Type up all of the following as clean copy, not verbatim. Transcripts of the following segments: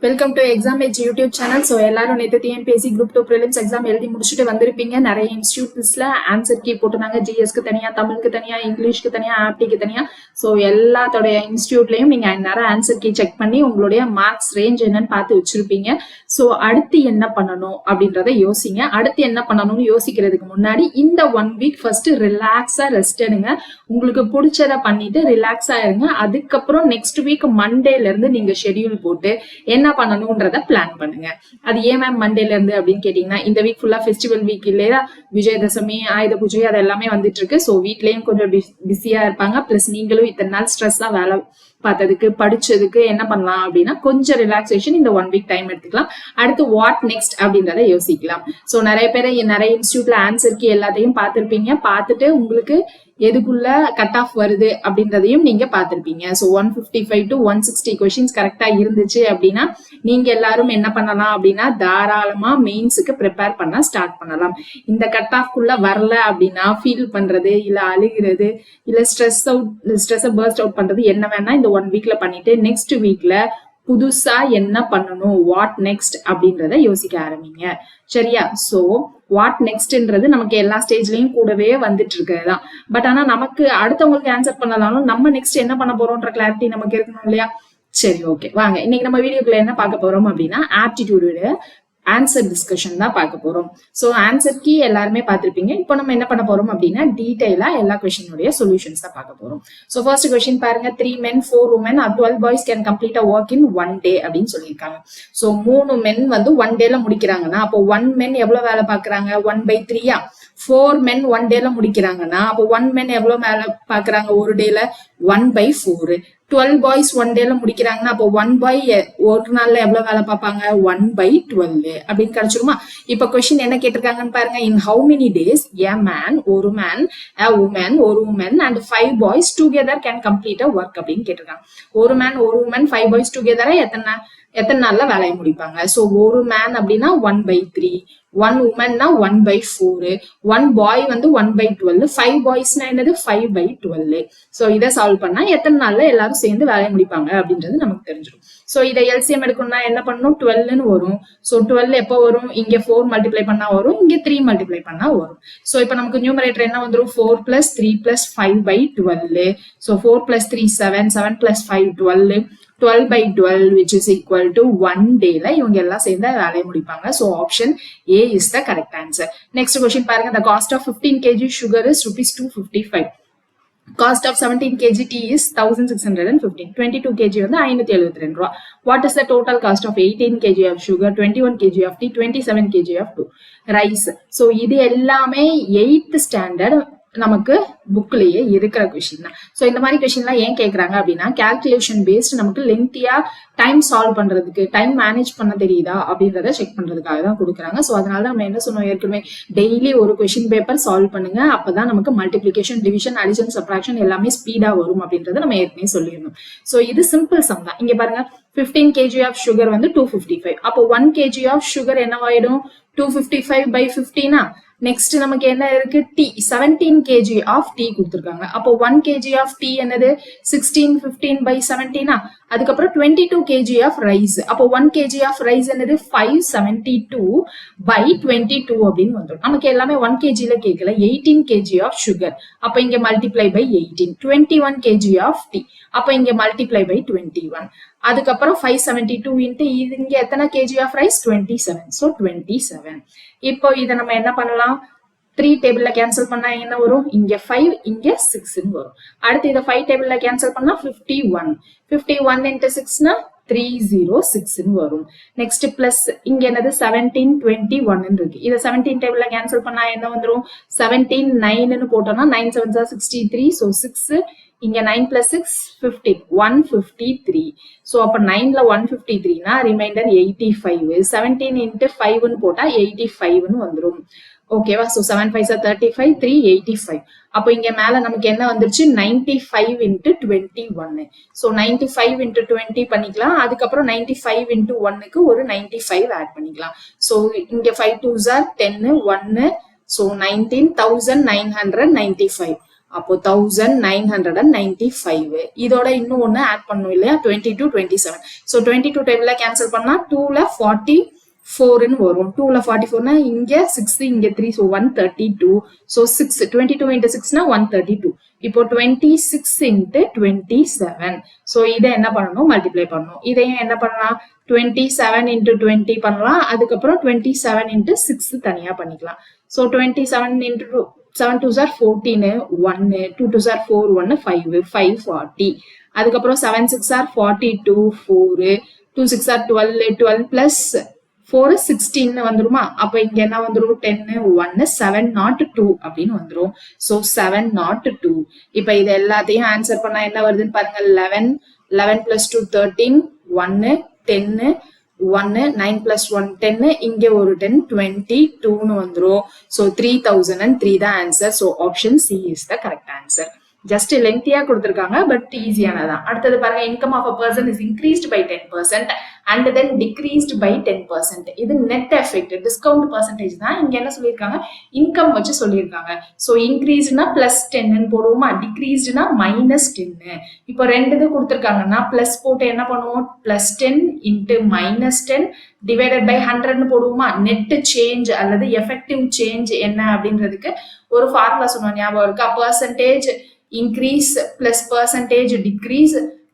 Welcome to exam age YouTube channel. So எல்லாரும் நேற்று TNPSC group 2 prelims exam எழுதி முடிச்சுட்டு வந்திருப்பீங்க. நிறைய இன்ஸ்டியூட்ஸ்ல ஆன்சர் கீ போட்டுருந்தாங்க. ஜிஎஸ்க்கு தனியா, தமிழுக்கு தனியா, இங்கிலீஷ்க்கு தனியா, ஆப்டிக்கு தனியா. ஸோ எல்லாத்தோடைய இன்ஸ்டியூட்லயும் நீங்க நேரம் ஆன்சர் கீ செக் பண்ணி உங்களுடைய மார்க்ஸ் ரேஞ்ச் என்னன்னு பார்த்து வச்சிருப்பீங்க. ஸோ அடுத்து என்ன பண்ணணும் அப்படின்றத யோசிங்க. அடுத்து என்ன பண்ணணும்னு யோசிக்கிறதுக்கு முன்னாடி இந்த 1 வீக் ஃபர்ஸ்ட் ரிலாக்ஸா ரெஸ்ட் எடுங்க. உங்களுக்கு பிடிச்சத பண்ணிட்டு ரிலாக்ஸா இருங்க. அதுக்கப்புறம் நெக்ஸ்ட் வீக் மண்டேல இருந்து நீங்க ஷெட்யூல் போட்டு என்ன பண்ணணும்ன்றத பிளான் பண்ணுங்க. அது ஏன் மேம் மண்டேல இருந்து அப்படின்னு கேட்டீங்கன்னா, இந்த வீக் ஃபுல்லா ஃபெஸ்டிவல் வீக் இல்லையா, விஜயதசமி, ஆயுத பூஜை அது எல்லாமே வந்துட்டு இருக்கு. ஸோ வீட்லயும் கொஞ்சம் பிஸியா இருப்பாங்க. பிளஸ் நீங்களும் இத்தனை நாள் ஸ்ட்ரெஸ்ஸா வேலை பார்த்ததுக்கு படிச்சதுக்கு என்ன பண்ணலாம் அப்படின்னா கொஞ்சம் ரிலாக்ஸேஷன் இந்த 1 வீக் டைம் எடுத்துக்கலாம். அடுத்து வாட் நெக்ஸ்ட் அப்படின்றத யோசிக்கலாம். ஸோ நிறைய பேர் நிறைய இன்ஸ்டியூட்ல ஆன்சருக்கு எல்லாத்தையும் பார்த்திருப்பீங்க. பார்த்துட்டு உங்களுக்கு எதுக்குள்ள கட் ஆஃப் வருது அப்படின்றதையும் நீங்க பார்த்திருப்பீங்க. ஸோ 155 to 160 கொஸ்டின்ஸ் கரெக்டா இருந்துச்சு அப்படின்னா நீங்க எல்லாரும் என்ன பண்ணலாம் அப்படின்னா தாராளமா மெயின்ஸுக்கு ப்ரிப்பேர் பண்ண ஸ்டார்ட் பண்ணலாம். இந்த கட் ஆஃப்குள்ள வரல அப்படின்னா ஃபீல் பண்றது, இல்ல அழுகிறது, இல்ல ஸ்ட்ரெஸ்ஸை பர்ஸ்ட் அவுட் பண்றது என்ன வேணா இந்த 1 வீக்ல பண்ணிட்டு நெக்ஸ்ட் வீக்ல புதுசா என்ன பண்ணணும், வாட் நெக்ஸ்ட் அப்படின்றத யோசிக்க ஆரம்பிங்க. சரியா? சோ வாட் நெக்ஸ்ட்ன்றது நமக்கு எல்லா ஸ்டேஜ்லயும் கூடவே வந்துட்டு இருக்கிறதுதான். பட் ஆனா நமக்கு அடுத்தவங்களுக்கு ஆன்சர் பண்ணலாலும் நம்ம நெக்ஸ்ட் என்ன பண்ண போறோம்ன்ற கிளாரிட்டி நமக்கு இருக்கணும் இல்லையா? சரி, ஓகே, வாங்க இன்னைக்கு நம்ம வீடியோக்குள்ள என்ன பார்க்க போறோம் அப்படின்னா ஆப்டிடியூடு ஆன்சர் டிஸ்கஷன் தான் பார்க்க போறோம். ஸோ ஆன்சர் கீ எல்லாருமே பார்த்திருப்பீங்க. இப்போ நம்ம என்ன பண்ண போறோம் அப்படின்னா டீடைலா எல்லா கொஸ்டினுடைய சொல்யூஷன்ஸ் தான் பார்க்க போறோம். ஸோ ஃபர்ஸ்ட் கொஸ்டின் பாருங்க, 3 men 4 women or 12 boys can complete a work in 1 day அப்படின்னு சொல்லியிருக்காங்க. ஸோ 3 men வந்து 1 டேல முடிக்கிறாங்கன்னா அப்போ 1 men எவ்வளவு வேலை பார்க்கறாங்க, 1/3. 4 men 1 டேல முடிக்கிறாங்கன்னா அப்போ 1 men எவ்வளவு வேலை பார்க்கறாங்க ஒரு டேல, 1/4. 12 பாய்ஸ் 1 டேல முடிக்கிறாங்கன்னா அப்போ 1 boy ஒரு நாள்ல எவ்வளவு வேலை பார்ப்பாங்க, 1/12 அப்படின்னு கிடைச்சிருமா? இப்ப கொஸ்டின் என்ன கேட்டிருக்காங்கன்னு பாருங்க. In how many days a man, ஒரு மேன், a woman, ஒரு woman and 5 boys together can complete a work அப்படின்னு கேட்டிருக்காங்க. ஒரு மேன், ஒரு woman, 5 boys together எத்தனை நாள்ல வேலையை முடிப்பாங்க? சோ ஒரு மேன் அப்படின்னா 1/3, 1 womanனா 1/4, 1 boy வந்து 1/12, 5 boysனா என்னது 5/12. சோ இதை சால்வ் பண்ணா எத்தனை நாள்ல எல்லாரும் சேர்ந்து வேலையை முடிப்பாங்க அப்படின்றது நமக்கு தெரிஞ்சிடும். சோ இதை எல்சிஎம் எடுக்கணும்னா என்ன பண்ணணும், 12ன்னு வரும். சோ 12 எப்போ வரும், இங்க 4 மல்டிப்ளை பண்ணா வரும், இங்க 3 மல்டிப்ளை பண்ணா வரும். சோ இப்ப நமக்கு நியூமரேட்டர் என்ன வந்துடும், 4 + 3 + 5/12. So 4 + 3 7, 7 + 5 12, 12/12 which is equal to 1 டேல இவங்க எல்லாம் சேர்ந்து வேலையை முடிப்பாங்க. So option A is the correct answer. Next question பாருங்க. The cost of 15 kg sugar is ₹255. Cost of 17 kg tea is 1615. 22 kg வந்து 572. What is the total cost of 18 kg of sugar, 21 kg of tea, 27 kg of rice? So இது எல்லாமே 8th standard நமக்கு புக்லயே இருக்கிற question தான். So இந்த மாதிரி கொஸ்டின்லாம் ஏன் கேட்கறாங்க அப்படின்னா கால்குலேஷன் பேஸ்ட் நமக்கு லென்த்தியா டைம் சால்வ் பண்றதுக்கு, டைம் மேனேஜ் பண்ண தெரியுதா அப்படின்றத செக் பண்றதுக்காக தான் கொடுக்குறாங்க. ஸோ அதனால நம்ம என்ன சொன்னோம் ஏற்கனவே, டெய்லி ஒரு கொஸ்டின் பேப்பர் சால்வ் பண்ணுங்க. அப்பதான் நமக்கு மல்டிபிளிகேஷன், டிவிஷன், அடிஷன், சப்ட்ராக்ஷன் எல்லாமே ஸ்பீடா வரும் அப்படின்றத நம்ம ஏற்கனவே சொல்லியிருந்தோம். ஸோ இது சிம்பிள் சம் தான். இங்க பாருங்க, 15 kg ஆஃப் சுகர் வந்து 255. அப்போ 1 kg ஆஃப் சுகர் என்னவாயிடும், 255/15. நெக்ஸ்ட் நமக்கு என்ன இருக்கு, டி 17 kg ஆஃப் டீ கொடுத்துருக்காங்க. அப்போ 1 kg ஆஃப் டீ என்னது 1615/17. அதுக்கப்புறம் 22 kg ஆஃப் ரைஸ். அப்போ 1 kg ஆஃப் ரைஸ் என்னது 572/22 அப்படின்னு வந்துடும். நமக்கு எல்லாமே 1 kgல கேட்கல. 18 kg ஆஃப் சுகர், அப்ப இங்க multiply by 18. 21 kg of tea, அப்ப இங்க மல்டிப்ளை பை 21. அதுக்கப்புறம் 572 இன்ட்டு இங்க எத்தனை kg ஆஃப் ரைஸ், 27. ஸோ 27. இப்போ இதை நம்ம என்ன பண்ணலாம், 3 டேபிள்ல கேன்சல் பண்ணா என்ன வரும், இங்க 5 இங்க 6ன்னு வரும். அடுத்து இதை 5 டேபிள்ல கேன்சல் பண்ணா 51. 51 இன்ட்டு 6னா 306ன்னு வரும். நெக்ஸ்ட் பிளஸ் இங்க என்னது 17 21 இருக்கு. இதை 17 டேபிள்ல கேன்சல் பண்ணா என்ன வந்துடும், 17 9ன்னு போட்டோம்னா 9 7 63. ஸோ 6 இங்க 9 + 6 15, 153. சோ அப்ப 9ல 153னா ரிமைண்டர் 85. 17 இன்ட்டு 5ன்னு போட்டா 85ன்னு வந்துடும். ஓகேவா? சோ 7 5 35, 385. அப்போ இங்க மேல நமக்கு என்ன வந்துருச்சு, 95 × 21. சோ 95 × 20 பண்ணிக்கலாம். அதுக்கப்புறம் 95 × 1க்கு ஒரு 95 ஆட் பண்ணிக்கலாம். சோ இங்க 5 2s are 10, 1. சோ 19,995. அப்போ 1995. இதோட இன்னும் ஒண்ணு ஆட் பண்ணும் இல்லையா, 22 27. ஸோ 22 டேபிள்ல கேன்சல் பண்ணா 2ல 44 வரும். 2ல 44னா இங்க 6 இங்க 3, ஸோ 132. So 6 22 into 6னா 132. இப்போ 26 into 27. ஸோ இதை என்ன பண்ணணும், மல்டிப்ளை பண்ணணும். இதையும் என்ன பண்ணலாம், 27 into 20 பண்ணலாம். அதுக்கப்புறம் 27 into 6 தனியா பண்ணிக்கலாம். So 27 into 7 2s are 14, 1, 2 2s are 4, 1, 5, 540. அதுக்கப்புறம் 7 6 are 42, 4, 2 6 are 12, 12 plus 4 16 வந்துருமா. அப்ப இங்க என்ன வந்துரும், 10, 1, 702 அப்படின்னு வந்துரும். ஸோ 702. இப்ப இது எல்லாத்தையும் ஆன்சர் பண்ணா என்ன வருதுன்னு பாருங்க. 11, 11 plus 2 13, 1, 10, 1, 9 plus 1 10, இங்க ஒரு 10, 22 வந்துரும். So 3003 தான் answer. So option C is the correct answer. Just லென்த்தியா கொடுத்திருக்காங்க, பட் ஈஸியானதான். அடுத்தது பாருங்க, income of a person is increased by 10% and then decreased by 10%. இது நெட் எஃபெக்ட், டிஸ்கவுண்ட் பர்சன்டேஜ் தான். இங்க என்ன சொல்லியிருக்காங்க, இன்கம் வச்சு சொல்லியிருக்காங்க. ஸோ இன்க்ரீஸ்னா பிளஸ் 10 போடுவோமா, டிக்ரீஸ்ட்னா -10. இப்போ ரெண்டு இது கொடுத்துருக்காங்கன்னா பிளஸ் போட்டு என்ன பண்ணுவோம், பிளஸ் 10 இன்ட்டு -10 டிவைடட் பை 100 போடுவோமா. நெட் சேஞ்ச் அல்லது எஃபெக்டிவ் சேஞ்ச் என்ன அப்படின்றதுக்கு ஒரு ஃபார்முலா சொன்னோம், ஞாபகம் இருக்கா? Percentage increase plus percentage decrease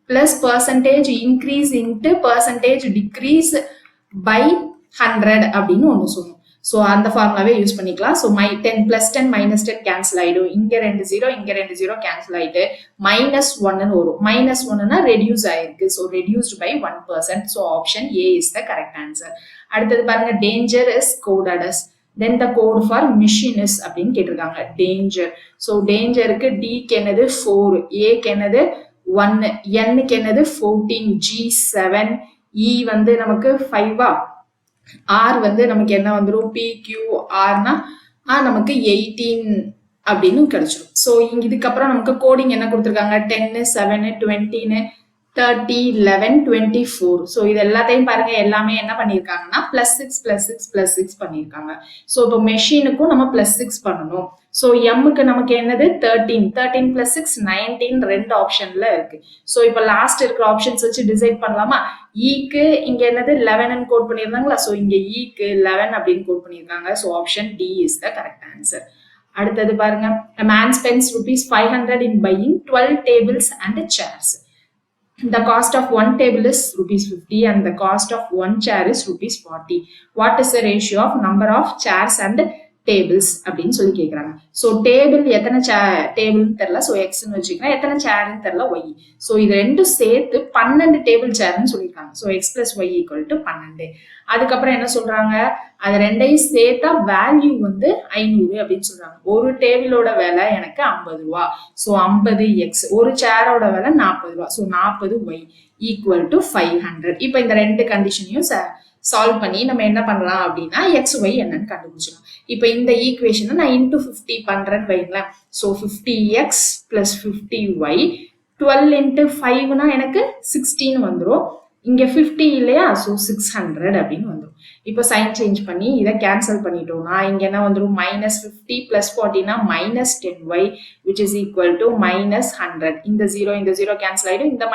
plus percentage increase into percentage decrease by 100 அப்படின்னு ஒன்று சொன்னோம். ஸோ அந்த ஃபார்முலாவே யூஸ் பண்ணிக்கலாம். ஸோ 10 plus 10 minus 10 கேன்சல் ஆயிடும். இங்க 2 0 இங்க 2 0 கேன்சல் ஆயிட்டு -1 வரும். -1னா ரெடியூஸ் ஆயிருக்கு. So reduced by 1%. So option A is the correct answer. அடுத்தது பாருங்க, danger is coded as, then the code for machinist அப்படின்னு கேட்டிருக்காங்க. டேஞ்சர். ஸோ டேஞ்சருக்கு டிக்கு என்னது 4, ஏக்கு என்னது 1, என்னுக்கு என்னது 14, ஜி 7, இ வந்து நமக்கு 5, ஆர் வந்து நமக்கு என்ன வந்துடும், பி கியூ ஆர்னா நமக்கு 18 அப்படின்னு கிடைச்சிடும். ஸோ இதுக்கப்புறம் நமக்கு கோடிங் என்ன கொடுத்துருக்காங்க, 10, 7, 20, 30, 11, 24. ஸோ இது எல்லாத்தையும் பாருங்க, எல்லாமே என்ன பண்ணியிருக்காங்கன்னா +6 +6 +6 பண்ணியிருக்காங்க. ஸோ இப்போ மெஷினுக்கும் நம்ம +6 பண்ணணும். ஸோ எம்முக்கு நமக்கு என்னது 13, 13 + 6 19 ரெண்டு ஆப்ஷன்ல இருக்கு. ஸோ இப்போ லாஸ்ட் இருக்கிற ஆப்ஷன்ஸ் வச்சு டிசைட் பண்ணலாமா. ஈக்கு இங்க என்னது 11 கோட் பண்ணியிருந்தாங்களா. ஸோ இங்க ஈக்கு 11 அப்படின்னு கோட் பண்ணியிருக்காங்க. So option D is the correct answer. அடுத்தது பாருங்க, a man spends ₹500 in buying 12 tables and chairs. The cost of one table is ₹50 and the cost of one chair is ₹40. What is the ratio of number of chairs and tables அப்படின்னு சொல்லி கேட்குறாங்க. So table எத்தனை டேபிள்னு தெரியல, so எக்ஸ்ன்னு வச்சுக்கிறேன். எத்தனை சேர்ன்னு தெரியல, Y. So இது ரெண்டும் சேர்த்து 12 டேபிள் சேர்ன்னு சொல்லியிருக்காங்க. So x + y = 12. அதுக்கப்புறம் என்ன சொல்றாங்க, அது ரெண்டையும் சேர்த்தா வேல்யூ வந்து 500 அப்படின்னு சொல்றாங்க. ஒரு டேபிளோட விலை எனக்கு 50 ரூபா. ஸோ 50x, ஒரு சேரோட விலை 40 ரூபா. So 40y = 500. இப்போ இந்த ரெண்டு கண்டிஷனையும் சால்வ் பண்ணி நம்ம என்ன பண்ணலாம் அப்படின்னா xy என்னன்னு கண்டுபிடிச்சிடும். இப்போ இந்த ஈக்குவேஷனை நான் இன்டூ 50 பண்றேன்னு வைங்களேன். ஸோ 50x + 50y, 12 into 5னா எனக்கு 16 வந்துடும். இங்க 50 இல்லையா, ஸோ 600 அப்படின்னு வந்துடும். இப்போ சைன் சேஞ்ச் பண்ணி இதை கேன்சல் பண்ணிட்டோம்னா இங்க என்ன வந்துடும், -50 + 40னா -10y which is equal to -100. இந்த 0 இந்த 0 கேன்சல் ஆயிடும், இந்த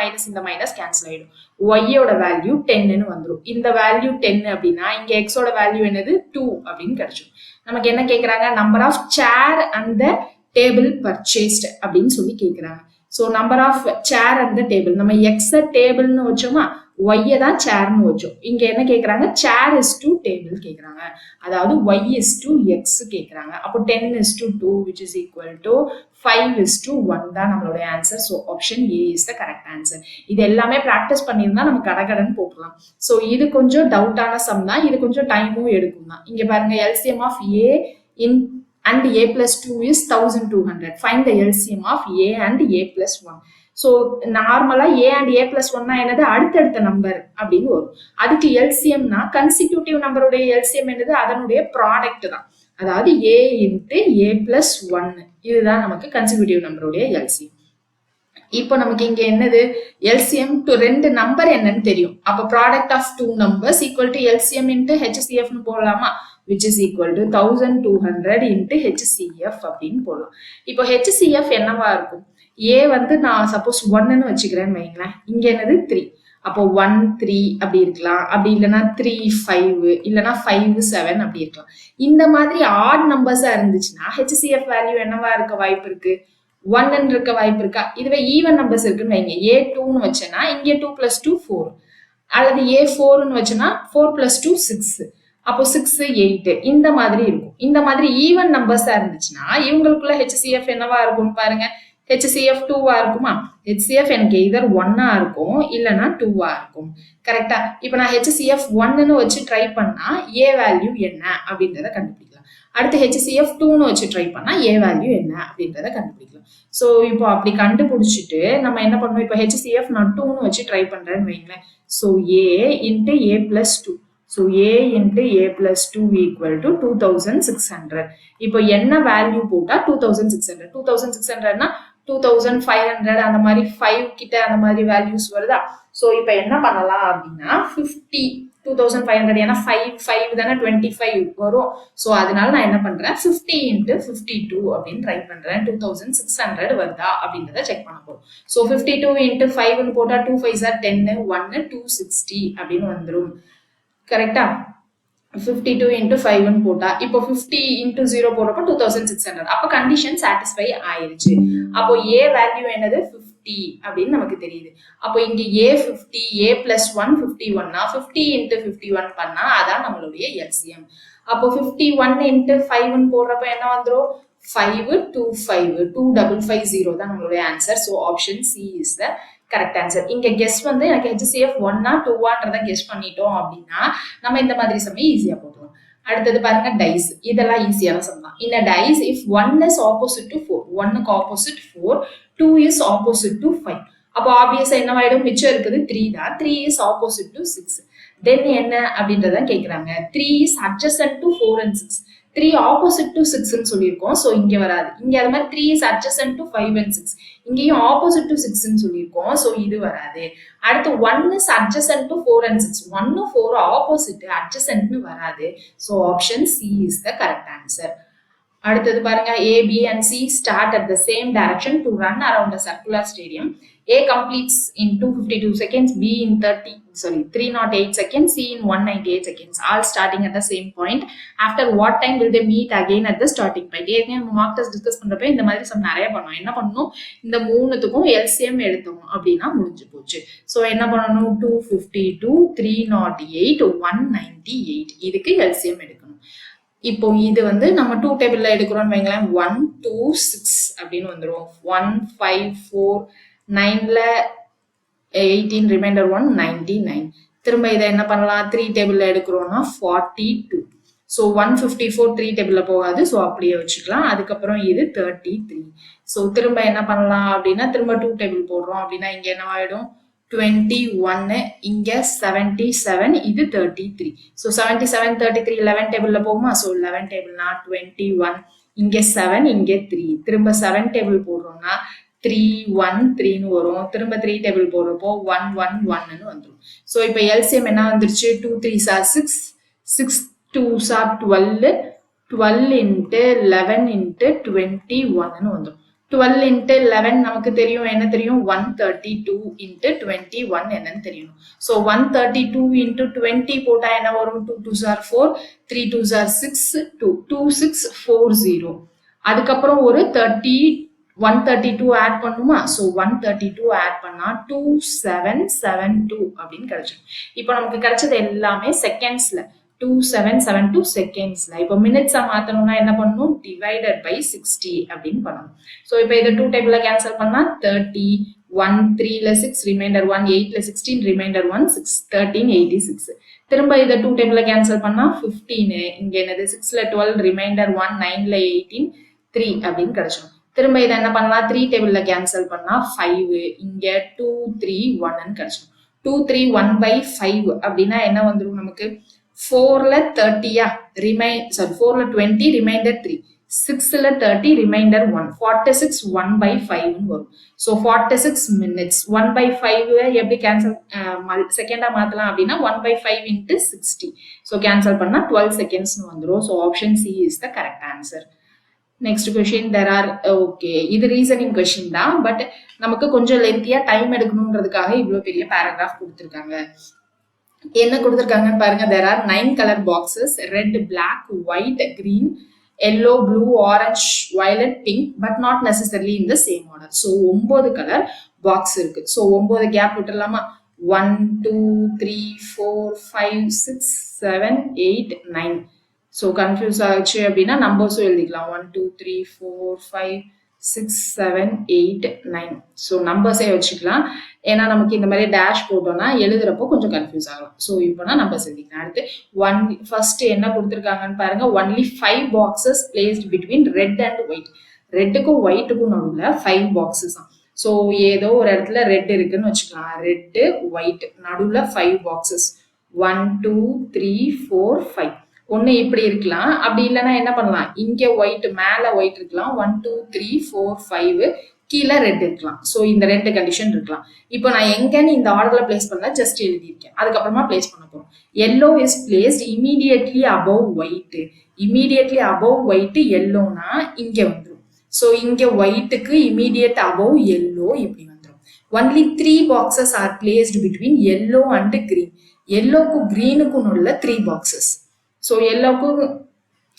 மைனஸ் கேன்சல் ஆயிடும். ஒய்யோட வேல்யூ 10ன்னு வந்துடும். இந்த வேல்யூ 10 அப்படின்னா இங்க எக்ஸோட வேல்யூ என்னது 2 அப்படின்னு கிடைச்சிடும். நமக்கு என்ன கேட்கறாங்க, நம்பர் ஆஃப் சேர் அந்த டேபிள் பர்ச்சேஸ்ட் அப்படின்னு சொல்லி கேட்கறாங்க. ஸோ நம்பர் ஆஃப் சேர் அந்த டேபிள், நம்ம எக்ஸ டேபிள்னு வச்சோமா, ஒய்யை தான் சேர்னு வச்சோம். இங்க என்ன கேட்கறாங்க, சேர் இஸ் டு டேபிள் கேட்கறாங்க. அதாவது ஒய் இஸ் டு எக்ஸ் கேட்கறாங்க. அப்போ 10 is to 2 which is equal to 5 is to 1 தான் நம்மளுடைய answer. So option A is the correct answer. இது எல்லாமே ப்ராக்டிஸ் பண்ணியிருந்தா நம்ம கடகடன் போட்டுலாம். ஸோ இது கொஞ்சம் டவுட்டான சம் தான், இது கொஞ்சம் டைமும் எடுக்கும் தான். இங்க பாருங்க, LCM of A in and A plus 2 is 1200. Find the LCM of A and A plus 1. So நார்மலா A and A plus 1னா என்னது, அடுத்தடுத்த நம்பர் அப்படின்னு வரும். அதுக்கு எல்சிஎம்னா கன்சிக்யூட்டிவ் நம்பருடைய எல்சிஎம் என்னது, அதனுடைய ப்ராடக்ட் தான். அதாவது A into A plus 1, இதுதான் நமக்கு கன்சிக்யூட்டிவ் நம்பருடைய எல்சிஎம். இப்போ நமக்கு இங்க என்னது, எல்சிஎம் டு ரெண்டு நம்பர் என்னன்னு தெரியும். அப்ப product of 2 numbers equal to LCM into HCF போடலாமா, which is equal to 1200 into HCF அப்படின்னு போடலாம். இப்போ HCF என்னவா இருக்கும்? A வந்து நான் சப்போஸ் 1ன்னு வச்சுக்கிறேன்னு வைங்களேன். இங்க என்னது 3. அப்போ 1 3 அப்படி இருக்கலாம், அப்படி இல்லைன்னா 3 5 இல்லைன்னா 5 7 அப்படி இருக்கலாம். இந்த மாதிரி ஆட் நம்பர்ஸா இருந்துச்சுன்னா HCF வேல்யூ என்னவா இருக்க வாய்ப்பு இருக்கு? 1 இருக்க வாய்ப்பு இருக்கா? இதுவே ஈவன் நம்பர்ஸ் இருக்குன்னு வைங்க. A2ன்னு வச்சேன்னா இங்கே 2 + 2 4, அல்லது A4ன்னு வச்சேன்னா 4 + 2 6, அப்போ 6 8 இந்த மாதிரி இருக்கும். இந்த மாதிரி ஈவன் நம்பர்ஸா இருந்துச்சுன்னா இவங்களுக்குள்ள HCF என்னவா இருக்கும்னு பாருங்க. HCF 2வா இருக்குமா? HCF எனக்கு either 1ஆ இருக்கும் இல்லைன்னா 2வா இருக்கும். கரெக்டா? இப்போ நான் HCF 1ன்னு வச்சு ட்ரை பண்ணா A வேல்யூ என்ன அப்படின்றத கண்டுபிடிக்கலாம். அடுத்து HCF 2ன்னு வச்சு ட்ரை பண்ணா A வேல்யூ என்ன அப்படின்றத கண்டுபிடிக்கலாம். ஸோ இப்போ அப்படி கண்டுபிடிச்சிட்டு நம்ம என்ன பண்ணணும்? இப்போ HCF நான் 2ன்னு வச்சு ட்ரை பண்றேன்னு வைங்களேன். So A into A plus 2. So A into A plus 2 equal to 2600. இப்போ என்ன வேல்யூ போட்டா 2600? 2600னா 2500 அந்த மாதிரி 5 கிட்ட அந்த மாதிரி வேல்யூஸ் வருதா? ஸோ இப்போ என்ன பண்ணலாம் அப்படின்னா 50 2500 ஏன்னா 5 தானே 25 வரும். ஸோ அதனால நான் என்ன பண்றேன்? 50 into 52 அப்படின்னு ட்ரை பண்றேன். 2600 வருதா அப்படின்றத செக் பண்ண போறோம். ஸோ 52 into 5ன்னு போட்டா 2 5s are 10, 1 260 அப்படின்னு வந்துடும். கரெக்டா? 52 into 5ன்னு போட்டா இப்போ 50 into 0 போடுறப்போ 2600. அப்போ கண்டிஷன் சாட்டிஸ்ஃபை ஆயிருச்சு. அப்போ A வேல்யூ என்னது? 50 அப்படின்னு நமக்கு தெரியுது. அப்போ இங்க A 50, A plus 1 51னா 50 into 51 பண்ணா அதான் நம்மளுடைய LCM. அப்போ 51 into 5ன்னு போடுறப்ப என்ன வந்துடும்? 525 2550 தான் நம்மளுடைய answer. So option C is the correct answer. இங்க கெஸ் வந்து எனக்கு HCF 1ஆ 2ஆன்றத கெஸ் பண்ணிட்டோம் அப்படின்னா நம்ம இந்த மாதிரி சமயம் ஈஸியா போட்டுருவோம். அடுத்தது பாருங்க டைஸ். இதெல்லாம் ஈஸியான சம் தான். இந்த dies if 1 is opposite to 4, 1க்கு opposite 4, 2 is opposite to 5. அப்போ ஆப்வியஸா என்னவாயிடும்? மிச்சம் இருக்குது 3 தான். 3 is opposite to 6. தென் என்ன அப்படின்றத கேக்குறாங்க. 3 is adjacent to 4 and 6. 3 opposite to 6ன்னு சொல்லியிருக்கோம். ஸோ இங்க வராது. இங்க அது மாதிரி 3 is adjacent to 5 and 6. இங்கேயும் opposite to 6ன்னு சொல்லியிருக்கோம். ஸோ இது வராது. அடுத்து 1 is adjacent to 4 and 6. 1 4 opposite, adjacentன்னு வராது. So option C is the correct answer. அடுத்தது பாருங்க. A, B and C start at the same direction to run around a circular stadium. A completes in 252 seconds, B in 308 seconds, C in 198 seconds, all starting at the same point. After what time will they meet again at the starting point? ஏற்கனவே mark test discuss பண்றப்ப இந்த மாதிரி some நிறைய பண்ணோம். என்ன பண்ணணும்? இந்த மூணுத்துக்கும் LCM எடுத்தோம் அப்படின்னா முடிஞ்சு போச்சு. ஸோ என்ன பண்ணணும்? 252, 308, 198 இதுக்கு LCM எடுக்கணும். இப்போ இது வந்து நம்ம 2 டேபிள்ல எடுக்கிறோம்னு வைங்களேன். 1 2 6 அப்படின்னு வந்துடும். 1 5 4 9ல 18 ரிமைண்டர் 1 99. திரும்ப இதை என்ன பண்ணலாம்? 3 டேபிள்ல எடுக்கிறோம்னா 42. ஸோ 154 3 டேபிள்ல போகாது. ஸோ அப்படியே வச்சுக்கலாம். அதுக்கப்புறம் இது 33. ஸோ திரும்ப என்ன பண்ணலாம் அப்படின்னா திரும்ப 2 டேபிள் போடுறோம் அப்படின்னா இங்க என்ன ஆயிடும்? 21, இங்க 77, இது 33. ஸோ 77 33 11 டேபிள்ல போகுமா? ஸோ 11 டேபிள்னா 21, இங்க 7 இங்க 3. திரும்ப 7 டேபிள் போடுறோம்னா 3 1 3ன்னு வரும். திரும்ப 3 டேபிள் போடுறப்போ 1 1 1ன்னு வந்துடும். ஸோ இப்போ LCM என்ன வந்துருச்சு? 2 3s are 6, 6 2s are 12, 12 into 11 into 21ன்னு வந்துடும். 12 into 11 நமக்கு தெரியும். என்ன தெரியும்? 132 into 21 என்னன்னு தெரியும். ஸோ 132 into 20 போட்டா என்ன வரும்? 2 2s are 4, 3 2s are 6, 2 2640. அதுக்கப்புறம் ஒரு 132 ஆட் பண்ணுமா? ஸோ 132 ஆட் பண்ணா 2772 அப்படின்னு கிடைச்சிடும். இப்போ நமக்கு கிடைச்சது எல்லாமே செகண்ட்ஸ்ல. 2772 செகண்ட்ஸ்ல. இப்போ மினிட்ஸா மாத்தணும்னா என்ன பண்ணணும்? டிவைடட் பை 60 அப்படின்னு பண்ணணும். ஸோ இப்போ இதை 2 டேபிள்ல கேன்சல் பண்ணா 30, 1 3ல 6 ரிமைண்டர் 1, 8ல 16 ரிமைண்டர் 1 6 13 86. திரும்ப இதை 2 டேபிள்ல கேன்சல் பண்ணா 15, இங்க என்னது 6ல 12 ரிமைண்டர் 1, 9ல 18 3 அப்படின்னு கிடைச்சிடும். திரும்ப இதை என்ன பண்ணலாம்? 3 டேபிள்ல கேன்சல் பண்ணா 5, இங்க 2 3 1ன்னு கிடைச்சிடும். 2 3 1 by 5 அப்படின்னா என்ன வந்துடும் நமக்கு? 4ல 30யா 4ல 20 ரிமைண்டர் 3, 6ல 30 ரிமைண்டர் 1 46 1/5 வரும். ஸோ 46 minutes 1/5 எப்படி கேன்சல் செகண்டா மாத்தலாம் அப்படின்னா 1/5 into 60. ஸோ கேன்சல் பண்ணா 12 seconds வந்துடும். So option C is the correct answer. Next question there are okay, இது ரீசனிங் கொஸ்டின் தான், பட் நமக்கு கொஞ்சம் லென்த்தியா டைம் எடுக்கணுன்றதுக்காக இவ்வளவு பெரிய பேராகிராஃப் கொடுத்துருக்காங்க. என்ன கொடுத்துருக்காங்கன்னு பாருங்க. there are 9 color boxes, red, black, white, green, yellow, blue, orange, violet, pink, but not necessarily in the same order. So 9 colour box இருக்கு. ஸோ 9 கேப் விட்டுலாமா? 1 2 3 4 5 6 7 8 9. ஸோ கன்ஃபியூஸ் ஆச்சு அப்படின்னா நம்பர்ஸும் எழுதிக்கலாம். 1 2 3 4 5 6 7 8 9. ஸோ நம்பர்ஸே வச்சுக்கலாம். ஏன்னா நமக்கு இந்த மாதிரி டேஷ் போட்டோம்னா எழுதுறப்போ கொஞ்சம் கன்ஃபியூஸ் ஆகலாம். ஸோ இப்போனா நம்பர்ஸ் எழுதிக்கலாம். அடுத்து ஃபர்ஸ்ட் என்ன கொடுத்துருக்காங்கன்னு பாருங்க. Only 5 boxes placed between red and white. ரெட்டுக்கும் ஒயிட்டுக்கும் நடுவில் 5 பாக்ஸஸ் தான். ஸோ ஏதோ ஒரு இடத்துல ரெட் இருக்குன்னு வச்சுக்கலாம். ரெட்டு ஒயிட் நடுவில் 5 பாக்ஸஸ். 1 2 3 4 5. ஒன்று இப்படி இருக்கலாம். அப்படி இல்லைன்னா என்ன பண்ணலாம்? இங்கே ஒயிட் மேலே ஒயிட் இருக்கலாம். 1 2 3 4 5 கீழே ரெட் இருக்கலாம். ஸோ இந்த 2 கண்டிஷன் இருக்கலாம். இப்போ நான் எங்கன்னு இந்த ஆர்டர்ல பிளேஸ் பண்ணல, ஜஸ்ட் எழுதியிருக்கேன். அதுக்கப்புறமா பிளேஸ் பண்ண போறோம். Yellow is placed immediately above white. Immediately above white எல்லோனா இங்க வந்துடும். ஸோ இங்க ஒயிட்டுக்கு இமீடியட் அபவ் எல்லோ இப்படி வந்துடும். Only 3 boxes are placed between yellow and green. எல்லோக்கும் கிரீனுக்கும் உள்ள 3 பாக்ஸஸ். ஸோ எல்லோக்கும்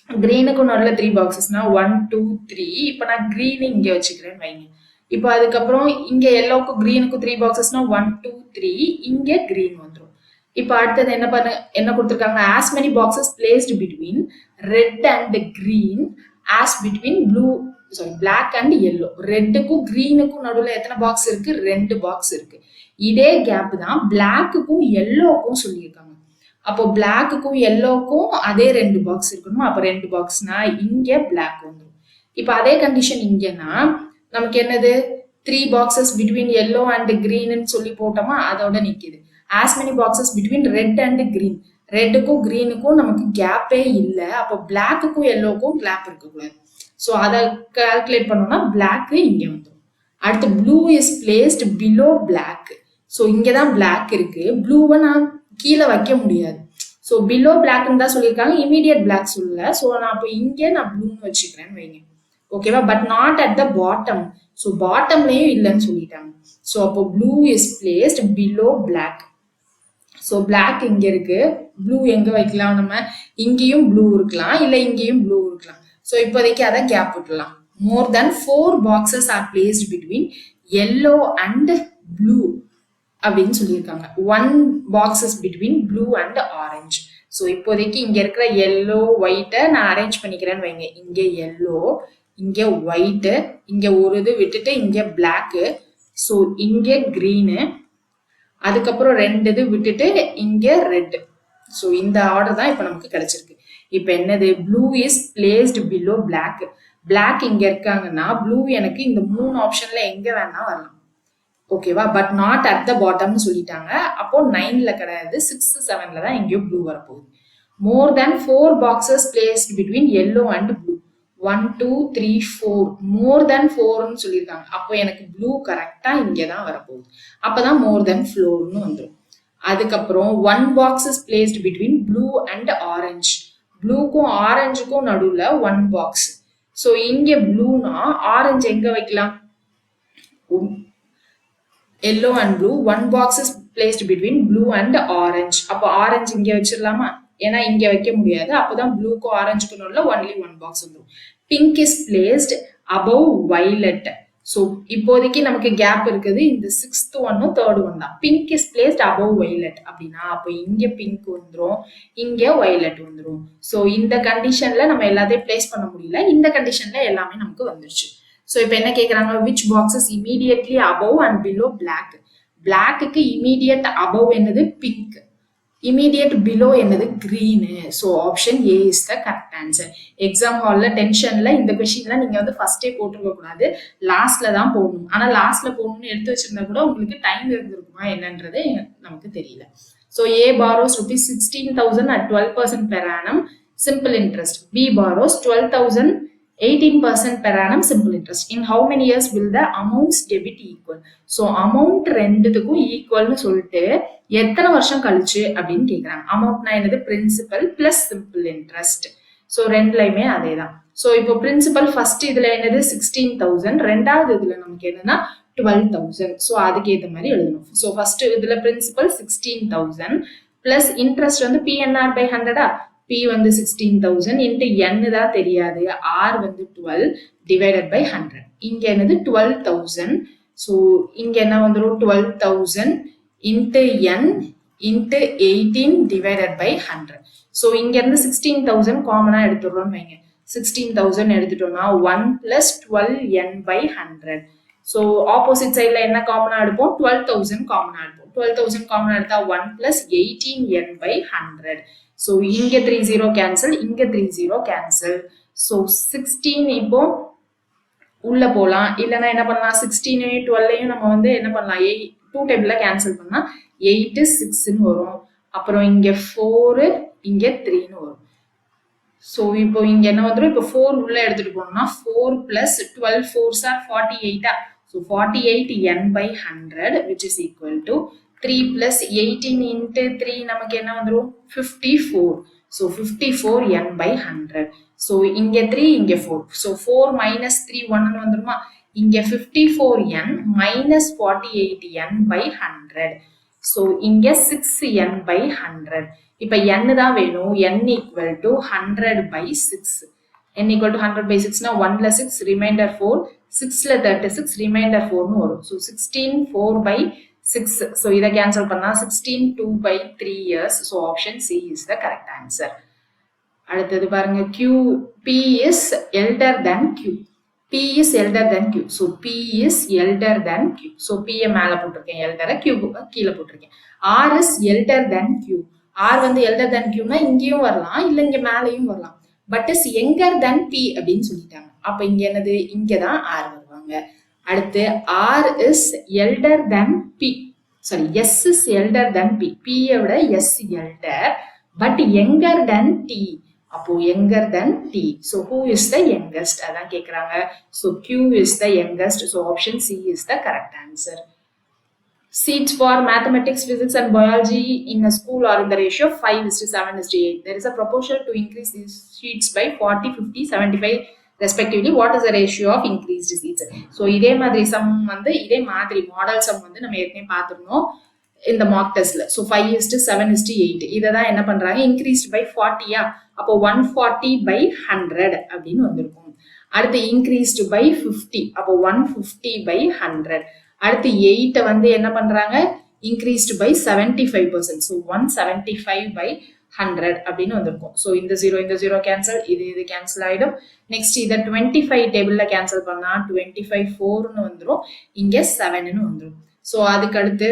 கிரீனுக்கும் நடுவில் 3 பாக்ஸஸ்னா 1 2 3. இப்போ நான் கிரீன் இங்கே வச்சுக்கிறேன்னு வைங்க. இப்போ அதுக்கப்புறம் இங்கே எல்லோக்கும் கிரீனுக்கும் 3 பாக்ஸஸ்னா 1 2 3. இங்கே கிரீன் வந்துடும். இப்போ அடுத்தது என்ன கொடுத்துருக்காங்க? As many boxes placed between red and green as between black and yellow. ரெட்டுக்கும் கிரீனுக்கும் நடுவில் எத்தனை பாக்ஸ் இருக்கு? 2 பாக்ஸ் இருக்கு. இதே கேப் தான் பிளாக்குக்கும் எல்லோக்கும் சொல்லியிருக்காங்க. அப்போ பிளாக்குக்கும் எல்லோக்கும் அதே 2 பாக்ஸ் இருக்கணும். அப்போ 2 பாக்ஸ்னா இங்கே பிளாக் வந்துடும். இப்போ அதே கண்டிஷன் இங்கன்னா நமக்கு என்னது? 3 பாக்ஸஸ் பிட்வீன் எல்லோ அண்ட் கிரீன்னு சொல்லி போட்டோமா, அதோட நிற்கிது. As many boxes between red and green. ரெட்டுக்கும் கிரீனுக்கும் நமக்கு கேப்பே இல்லை. அப்போ பிளாக்குக்கும் எல்லோக்கும் கேப் இருக்கக்கூடாது. ஸோ அதை கால்குலேட் பண்ணோம்னா பிளாக் இங்கே வந்துடும். அடுத்து blue is placed below black. So இங்கே தான் பிளாக் இருக்கு. ப்ளூவை நான் கீழே வைக்க முடியாது. ஸோ பிலோ பிளாக்னு தான் சொல்லியிருக்காங்க, இமீடியட் பிளாக் சொல்லல. ஸோ நான் அப்போ இங்கே நான் ப்ளூன்னு வச்சுக்கிறேன்னு வைங்க. ஓகேவா? But not at the bottom. So பாட்டம்லையும் இல்லைன்னு சொல்லிட்டாங்க. ஸோ அப்போ blue is placed below black. So black இங்கே இருக்கு. ப்ளூ எங்கே வைக்கலாம்? நம்ம இங்கேயும் ப்ளூ இருக்கலாம், இல்லை இங்கேயும் ப்ளூ இருக்கலாம். ஸோ இப்போதைக்கு அதை கேப் விட்டுலாம். மோர் தென் 4 boxes are placed between yellow and blue அப்படின்னு சொல்லியிருக்காங்க. 1 boxes between blue and orange. So இப்போதைக்கு இங்க இருக்கிற எல்லோ ஒயிட்டை நான் அரேஞ்ச் பண்ணிக்கிறேன்னு வைங்க. இங்கே எல்லோ, இங்கே ஒயிட்டு, இங்கே ஒரு இது விட்டுட்டு இங்கே பிளாக்கு, ஸோ இங்கே கிரீனு, அதுக்கப்புறம் 2 இது விட்டுட்டு இங்கே ரெட். ஸோ இந்த ஆர்டர் தான் இப்போ நமக்கு கிடைச்சிருக்கு. இப்போ என்னது? Blue is placed below black. Black இங்கே இருக்காங்கன்னா ப்ளூ எனக்கு இந்த 3 ஆப்ஷன்ல எங்க வேணா வரலாம். ஓகேவா? பட் நாட் அட் த பாட்டம்னு சொல்லிட்டாங்க. அப்போ 9ல கிடையாது, 6 7ல தான் எங்கேயோ ப்ளூ வரப்போகுது. மோர் தேன் 4 boxes placed between yellow and blue. 1 2 3 4. மோர் தேன் 4ன்னு சொல்லியிருக்காங்க. அப்போ எனக்கு ப்ளூ கரெக்டா இங்கே தான் வரப்போகுது. அப்பதான் மோர் தேன் 4ன்னு வந்துடும். அதுக்கப்புறம் 1 boxes placed between blue and orange. ப்ளூக்கும் ஆரஞ்சுக்கும் நடுவில் 1 பாக்ஸ். ஸோ இங்கே ப்ளூனா ஆரஞ்சு எங்க வைக்கலாம்? Yellow and blue 1 boxes placed between blue and orange. அப்போ ஆரஞ்சு இங்கே வச்சிடலாமா? ஏன்னா இங்கே வைக்க முடியாது. அப்போதான் ப்ளூக்கும் ஆரஞ்சுக்கும் நடுவில் ஒன்லி 1 பாக்ஸ் வந்துடும். Pink is placed above violet. So இப்போதைக்கு நமக்கு கேப் இருக்குது. இந்த 6th ஒன்னும் 3rd ஒன் தான். Pink is placed above violet அப்படின்னா அப்போ இங்கே பிங்க் வந்துடும், இங்கே வயலட் வந்துடும். ஸோ இந்த கண்டிஷன்ல நம்ம எல்லாத்தையும் பிளேஸ் பண்ண முடியல. இந்த கண்டிஷன்ல எல்லாமே நமக்கு வந்துருச்சு. ஸோ இப்போ என்ன கேட்குறாங்க? Which boxes immediately above and below black. பிளாக்குக்கு இமீடியட் அபவ் என்னது? பிங்க். இமீடியட் பிலோ என்னது? Green. So option A is the correct answer. Exam ஹால்ல டென்ஷன்ல இந்த கொஸ்டின்லாம் நீங்க வந்து ஃபர்ஸ்டே போட்டுருக்க கூடாது, லாஸ்ட்ல தான் போடணும். ஆனா லாஸ்ட்ல போடணும்னு எடுத்து வச்சிருந்தா கூட உங்களுக்கு டைம் இருந்திருக்குமா என்னன்றது நமக்கு தெரியல. So A borrows ₹16,000 at 12% per annum simple interest. B borrows 12,000 18% per annum simple interest. In how many years will the amounts debit equal? So amount ரெண்டுத்துக்கும் ஈக்குவல்னு சொல்லிட்டு எத்தனை வருஷம் கழிச்சு அப்படின்னு கேக்குறாங்க. அமௌண்ட்னா என்னது? Principal plus simple interest. So ரெண்டுலையுமே அதே தான். ஸோ இப்போ பிரின்சிபல் ஃபர்ஸ்ட் இதுல என்னது 16,000, ரெண்டாவது இதுல நமக்கு என்னன்னா 12,000. ஸோ அதுக்கு ஏற்ற மாதிரி எழுதணும். ஸோ ஃபர்ஸ்ட் இதுல பிரின்சிபல் 16,000 பிளஸ் இன்ட்ரெஸ்ட் வந்து பிஎன்ஆர் பை 100. P வந்து 16,000 into N தான் தெரியாது. R வந்து 12 divided by 100. இங்க என்னது 12,000. So இங்க என்ன வந்துரும் 12,000 into N into 18 divided by 100. So இங்க இருந்து 16,000 காமனா எடுத்துறோம் வைங்க. 16,000 எடுத்துட்டோம்னா 1 plus 12N by 100. So opposite sideல என்ன காமனா எடுப்போம்? 12,000 காமனா எடுப்போம். 12,000 காமனா எடுத்தா 1 plus 18N by 100. So இங்க 30 cancel, இங்க 30 cancel. So 16 இப்போ உள்ள போலாம். இல்லனா என்ன பண்ணலாம்? 16 12 நம்ம வந்து என்ன பண்ணலாம்? 2 டேபிள்ல கேன்சல் பண்ணா 8 6 ன்னு வரும். அப்புறம் இங்க 4 இங்க 3 ன்னு வரும். So இப்போ இங்க என்ன வந்துரும்? இப்போ 4 உள்ள எடுத்துட்டு போனோம்னா 4 plus 12 4s are 48. So 48N by 100 which is equal to 3 plus 18 into 3 நமக்கு என்ன வந்துரும்? 54. So 54N by 100. So இங்க 3 இங்க 4. So 4 minus 3 1 வந்துருமா? இங்க 54N minus 48N by 100. So இங்க 6N by 100. இப்ப N தான் வேணும். N equal to 100 by 6. N equal to 100 by 6 na 1 plus 6 remainder 4. 6ல 36 remainder 4 ன்னு வரும். So 16 4 by 6. So இதை cancel பண்ணா 16 2 by 3 years. So option C is the correct answer. அடுத்தது பாருங்க Q. P is elder than Q. P is elder than Q. So P is elder than Q. So P மேல போட்டிருக்கேன் elder, Q கீழே போட்டிருக்கேன். R is elder than Q. R வந்து elder than Q னா இங்கேயும் வரலாம், இல்ல இங்க மேலேயும் வரலாம். But is younger than P அப்படின்னு சொல்லிட்டாங்க. அப்ப இங்க என்னது? இங்கதான் R வருவாங்க. அடுத்து R is elder than P. Sorry, S is elder than P. P விட S elder, but younger than T. அப்போ younger than T. So who is the youngest? அதான் கேக்குறாங்க. So Q is the youngest. So option C is the correct answer. Seats for mathematics, physics and biology in a school are in the ratio 5:7:8. There is a proposal to increase these seats by 40, 50, 75 respectively. What is the ratio of increased seats? So இதே மாதிரி sum வந்து இதே மாதிரி model sum வந்து நம்ம ஏற்கனவே பார்த்திருந்தோம் இந்த mock testல. So 5:7:8. இததான் என்ன பண்றாங்க? increased by 40. அப்போ 140 by 100 அப்படின்னு வந்திருக்கும். அடுத்து increased by 50. அப்போ 150 by 100. அடுத்து 8 வந்து என்ன பண்றாங்க? increased by 75%. So 175 by 100 அப்படின்னு வந்திருக்கும். So இந்த 0 cancel, இது cancel ஆயிடும். நெக்ஸ்ட் இதை 25 டேபிள்ல கேன்சல் பண்ணா 25 4ன்னு வந்துடும், இங்க 7ன்னு வந்துடும். ஸோ அதுக்கு அடுத்து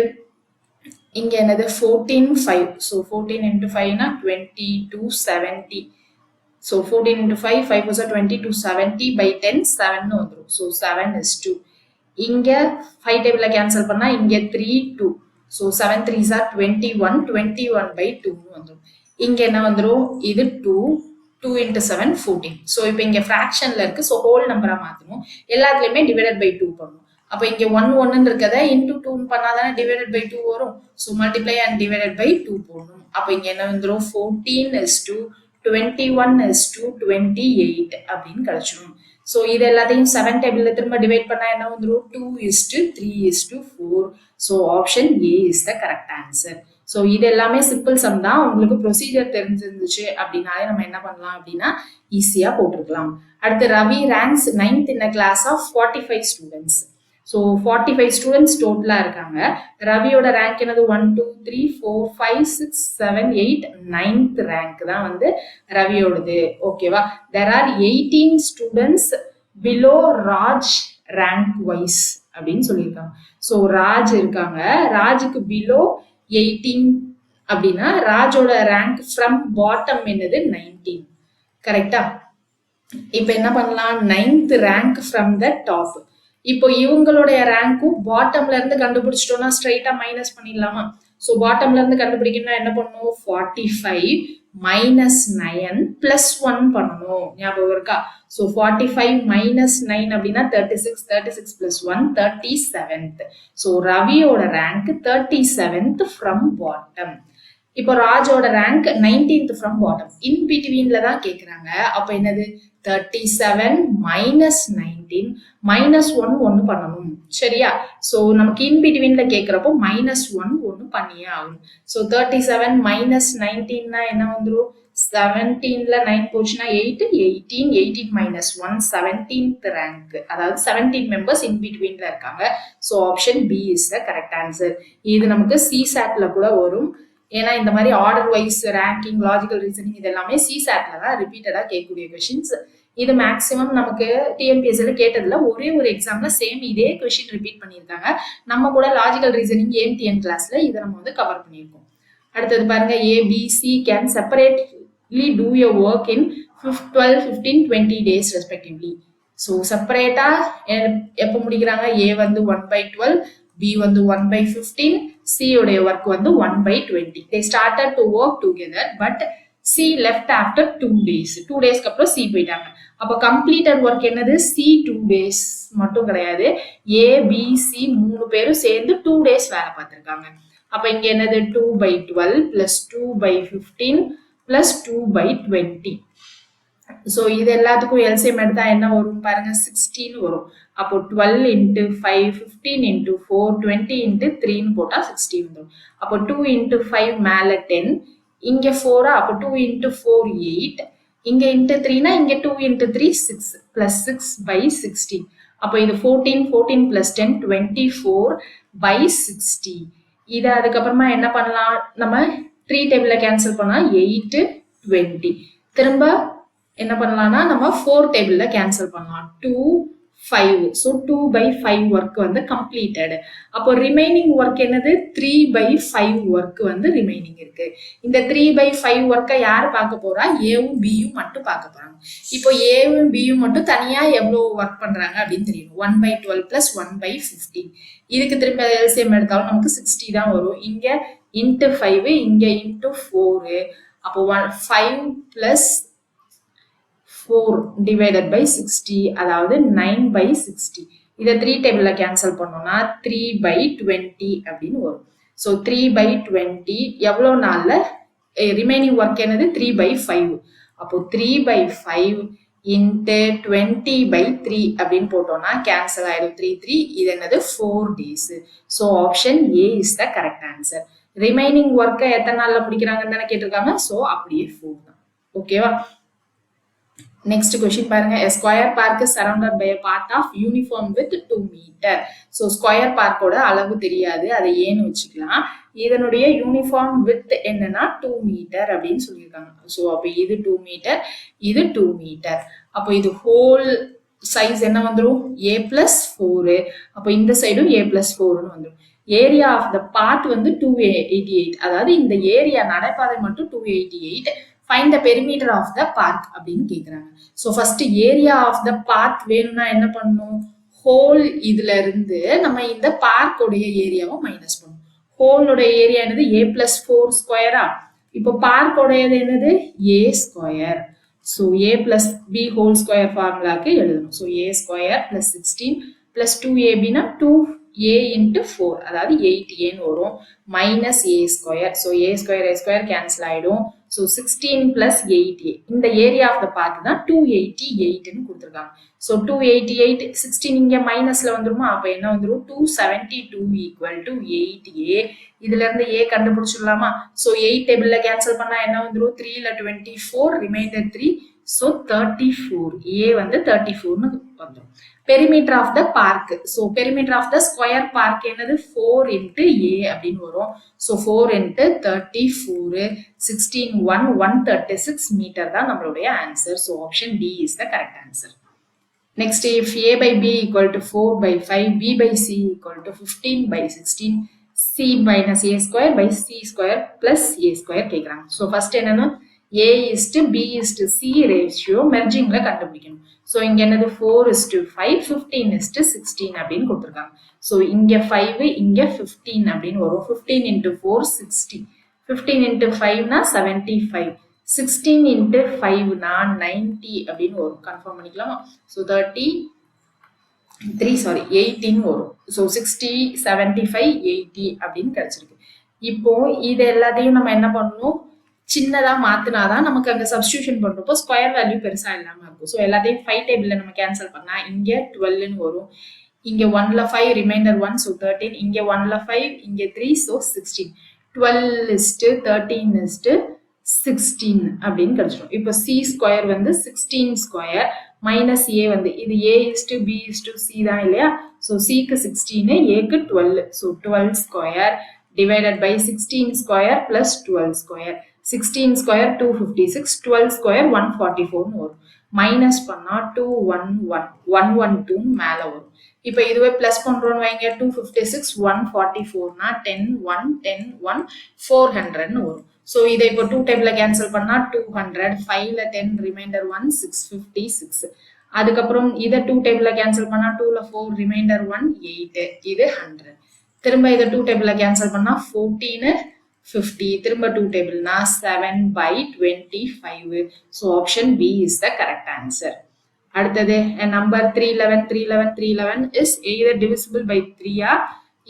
இங்க என்னது? 14 5. ஸோ 14 into 5 னா 2270. ஸோ 14 into 5 5 was 2270 by 10 7ன்னு வந்துடும். So 7 is 2. இங்க 5 டேபிள்ல கேன்சல் பண்ணா இங்க 3 2. ஸோ 7 3s are 21 21 by 2ன்னு வந்துடும். இங்க என்ன வந்துடும்? இது 2 2 into 7 14. ஸோ இப்போ இங்க ஃபிராக்ஷன்ல இருக்கு. ஸோ ஹோல் நம்பரா மாத்தணும். எல்லாத்துலயுமே டிவைடட் பை 2 பண்ணணும். அப்போ இங்க 1 1 இருக்கத into 2 பண்ணாதானே டிவைடட் பை 2 வரும். So multiply and divided by 2 போடணும். அப்போ இங்க என்ன வந்துடும்? 14 is 2 21 is 2 28 அப்படின்னு கிடைச்சிடும். ஸோ இது எல்லாத்தையும் 7 டேபிள்ல திரும்ப டிவைட் பண்ணா என்ன வந்துடும்? 2:3:4. So option A is the correct answer. So இது எல்லாமே சிம்பிள் சம் தான். உங்களுக்கு ப்ரொசீஜர் தெரிஞ்சிருந்துச்சு அப்படின்னாலே நம்ம என்ன பண்ணலாம் அப்படின்னா ஈஸியா போட்டிருக்கலாம். அடுத்து Ravi ranks 9th in a class of 45 students. So 45 students டோட்டலா இருக்காங்க. ரவியோட ரேங்க் என்னது? 1 2 3 4 5 6 7 8 9th ரேங்க் தான் வந்து ரவியோடது. ஓகேவா? there are 18 students below Raj rank wise அப்படின்னு சொல்லியிருக்காங்க. ஸோ ராஜ் இருக்காங்க, ராஜுக்கு பிலோ 18 அப்படின்னா ராஜோட ரேங்க் ஃப்ரம் பாட்டம் என்னது? 19. கரெக்டா? இப்ப என்ன பண்ணலாம்? 9th rank from the top. இப்போ இவங்களுடைய ரேங்க்கும் பாட்டம்ல இருந்து கண்டுபிடிச்சிட்டோம்னா ஸ்ட்ரைட்டா மைனஸ் பண்ணிடலாமா? ஸோ பாட்டம்ல இருந்து கண்டுபிடிக்கணும்னா என்ன பண்ணணும், 45 minus 9 plus 1 பண்ணணும். ஞாபகம் இருக்கா? ஸோ 45 minus 9 அப்படின்னா 36, 36 plus 1 37th. ஸோ ரவியோட ரேங்க் 37th from bottom. இப்போ ராஜோட rank 19th from bottom. In பிட்வீன்ல தான் கேக்குறாங்க. அப்ப என்னது 37 minus 19 minus 1 ஒன்னு பண்ணணும். சரியா? சோ நமக்கு இன் பிட்வீன்ல கேக்குறப்போ minus 1 ஒன்னு பண்ணியே ஆகும். சோ 37 minus 19 னா என்ன வந்துரும், 17ல 9 போச்சுன்னா 8, 18, 18 minus 1 17th rank. அதாவது 17 members in betweenல இருக்காங்க. So option B is the correct answer. இது நமக்கு CSATல கூட வரும். ஏன்னா இந்த மாதிரி order wise ranking, logical reasoning இது எல்லாமே சிசாட்ல தான் ரிப்பீட்டடா கேட்கக்கூடிய கொஸ்டின்ஸ். இது மேக்ஸிமம் நமக்கு டிஎன்பிஎஸ்சில கேட்டதுல ஒரே ஒரு எக்ஸாம்ல சேம் இதே கொஸ்டின் ரிப்பீட் பண்ணியிருக்காங்க. நம்ம கூட லாஜிக்கல் ரீசனிங் ஏஎம்டிஎன் கிளாஸ்ல இதை நம்ம வந்து கவர் பண்ணியிருக்கோம். அடுத்தது பாருங்க, ABC can separately do your work in 12, 15, 20 days respectively. So செப்பரேட்டா எப்போ முடிக்கிறாங்க, ஏ வந்து 1/12, B வந்து 1/15, C உடைய ஒர்க் வந்து 1/20. They started to work together, but C left after 2 days. 2 daysக்கு அப்புறம் C போயிட்டாங்க. அப்ப completed work என்னது, C 2 days மட்டும் கிடையாது, A, B, C 3 பேரும் சேர்ந்து 2 days வேலை பார்த்திருக்காங்க. அப்ப இங்க என்னது 2/12 plus 2/15 plus 2/20. ஸோ இது எல்லாத்துக்கும் எல்சிஎம் எடுத்தா என்ன வரும் பாருங்க, 16 வரும். அப்போ 12 into 5, 15 into 4, 20 into 3 போட்டா 16 வந்துடும். அப்போ 2 into 5 மேல 10, இங்க 4, அப்போ 2 into 4 8, இங்க into 3னா இங்க 2 into 3 6 plus 6/16. அப்போ இது 14, 14 plus 10 24/60. இதை அதுக்கப்புறமா என்ன பண்ணலாம், நம்ம 3 டேபிள்ல கேன்சல் பண்ணா 8, 20. திரும்ப என்ன பண்ணலாம்னா நம்ம 4 டேபிள்ல கேன்சல் பண்ணலாம், 2, 5. ஸோ 2/5 ஒர்க் வந்து கம்ப்ளீட்டட். அப்போ ரிமைனிங் ஒர்க் என்னது, 3/5 ஒர்க் வந்து ரிமைனிங் இருக்கு. இந்த 3/5 ஒர்க்கை யார் பார்க்க போறா, ஏவும் பியும் மட்டும் பார்க்க போறாங்க. இப்போ ஏவும் பியும் மட்டும் தனியா எவ்வளவு ஒர்க் பண்றாங்க அப்படின்னு தெரியும். 1/12 plus 1/15. இதுக்கு திரும்ப எல்சிஎம் எடுத்தாலும் நமக்கு 60 தான் வரும். இங்க இன்ட்டு 5, இங்க இன்ட்டு 4. அப்போ 5 plus 4 divided by 60, அதாவது 9/60. இதை 3 டேபிள்ல கேன்சல் பண்ணோம்னா 3/20 அப்படின்னு வரும். ஸோ 3/20 எவ்வளோ நாள்ல ரிமைனிங் ஒர்க் என்னது, 3/5. அப்போ 3/5 into 20/3 அப்படின்னு போட்டோம்னா கேன்சல் ஆயிடும், 3 இது என்னது 4 days. So option A is the correct answer. Remaining ஒர்க்கை எத்தனை நாள்ல முடிக்கிறாங்கன்னு தானே கேட்டிருக்காங்க. ஸோ அப்படியே 4 தான். ஓகேவா? Next question பாருங்க, a square park is surrounded by a path of uniform width 2 meter. So square park ஓட அளவு தெரியாது, அதை ஏன்னு வச்சுக்கலாம். இதனுடைய யூனிஃபார்ம் width என்னன்னா 2 meter அப்படின்னு சொல்லியிருக்காங்க. ஸோ அப்போ இது 2 meter, இது 2 meter. அப்போ இது ஹோல் சைஸ் என்ன வந்துடும், a plus 4. அப்போ இந்த சைடும் a plus 4ன்னு வந்துடும். ஏரியா ஆஃப் த பாத் வந்து 288. அதாவது இந்த ஏரியா நடைபாதை மட்டும் 288. Find the perimeter of the park அப்படின்னு கேட்குறாங்க. So first area of the park வேணும்னா என்ன பண்ணணும், ஹோல் இதுல இருந்து நம்ம இந்த பார்க்கோடைய ஏரியாவை மைனஸ் பண்ணணும். ஹோலோடைய ஏரியா என்னது, a plus 4 ஸ்கொயரா. இப்போ பார்க்கோடையது என்னது, a square. So a plus b whole square ஃபார்முலாக்கு எழுதணும். So a square plus 16 plus 2ab-னா 2a into 4, அதாவது 8a வரும், minus a square. So a square a square cancel ஆயிடும். So 16 plus 8a. இந்த ஏரியா ஆஃப் த பார்க் தான் 288ன்னு கொடுத்துருக்காங்க. So 288, 16 இங்க மைனஸ்ல வந்துருமா, அப்போ என்ன வந்துடும், 272 equal to 8a. இதுல இருந்து a கண்டுபிடிச்சிடலாமா. ஸோ 8 டேபிள்ல கேன்சல் பண்ணா என்ன வந்துடும், 3ல 24, ரிமைண்டர் 3. ஸோ 34, a வந்து 34ன்னு வந்துடும். Perimeter of the park. So perimeter of the square park என்னது, 4 into a அப்படின்னு வரும். ஸோ 4 into 34, 16, 136 மீட்டர் தான் நம்மளுடைய answer. So option D is the correct answer. Next, if a/b equal to 4/5, b/c equal to 15/16, c minus a square by c square plus a square கேட்குறாங்க. So first என்னன்னா A:B:C ratio மெர்ஜிங்ல கண்டுபிடிக்கணும். So இங்க என்னது 4:5 15:16 அப்படின்னு கொடுத்துருக்காங்க. So இங்க 5 இங்க 15 அப்படின்னு வரும். 15 into 4 60, 15 into 5 னா 75, 16 into 5 னா 90 அப்படின்னு வரும். கன்ஃபார்ம் பண்ணிக்கலாமா? ஸோ 18 வரும். ஸோ 60 75 80 அப்படின்னு கிடைச்சிருக்கு. இப்போ இது எல்லாத்தையும் நம்ம என்ன பண்ணணும், சின்னதா மாத்தினாதான் நமக்கு அங்க சப்ஸ்டியூஷன் பண்றப்போ ஸ்கொயர் வேல்யூ பெருசா இல்லாம இருக்கும். ஸோ எல்லாத்தையும் 5 டேபிள்ல நம்ம கேன்சல் பண்ணா இங்க 12ன்னு வரும். இங்க 1ல 5 ரிமைண்டர் 1, ஸோ 13. இங்க 1ல 5 இங்க 3, ஸோ 16. 12:13:16 அப்படின்னு கிடைச்சிடும். இப்போ சி ஸ்கொயர் வந்து 16 ஸ்கொயர் மைனஸ் ஏ வந்து இது A:B:C தான் இல்லையா? ஸோ சிக்கு 16, ஏக்கு 12. So 12 square divided by 16 square plus 12 square. 16 square 256, 12 square 144 வரும். மைனஸ் பண்ணா 211, 112 மேல வரும். இப்போ இதுவே பிளஸ் பண்றோம்னு வைங்க, 256 144னா 10 1 10 1 400 வரும். ஸோ இதை இப்போ 2 டேபிள்ல கேன்சல் பண்ணா 200, 5ல 10 ரிமைண்டர் 1 656. அதுக்கப்புறம் இதை 2 டேபிள்ல கேன்சல் பண்ணா 2ல 4 ரிமைண்டர் 1 8, இது 100. திரும்ப இதை 2 டேபிள்ல கேன்சல் பண்ணா 14 50, திரும்ப 2 டேபிள்னா 7/25. So option B is the correct answer. அடுத்தது number 311 311 311 is either divisible by 3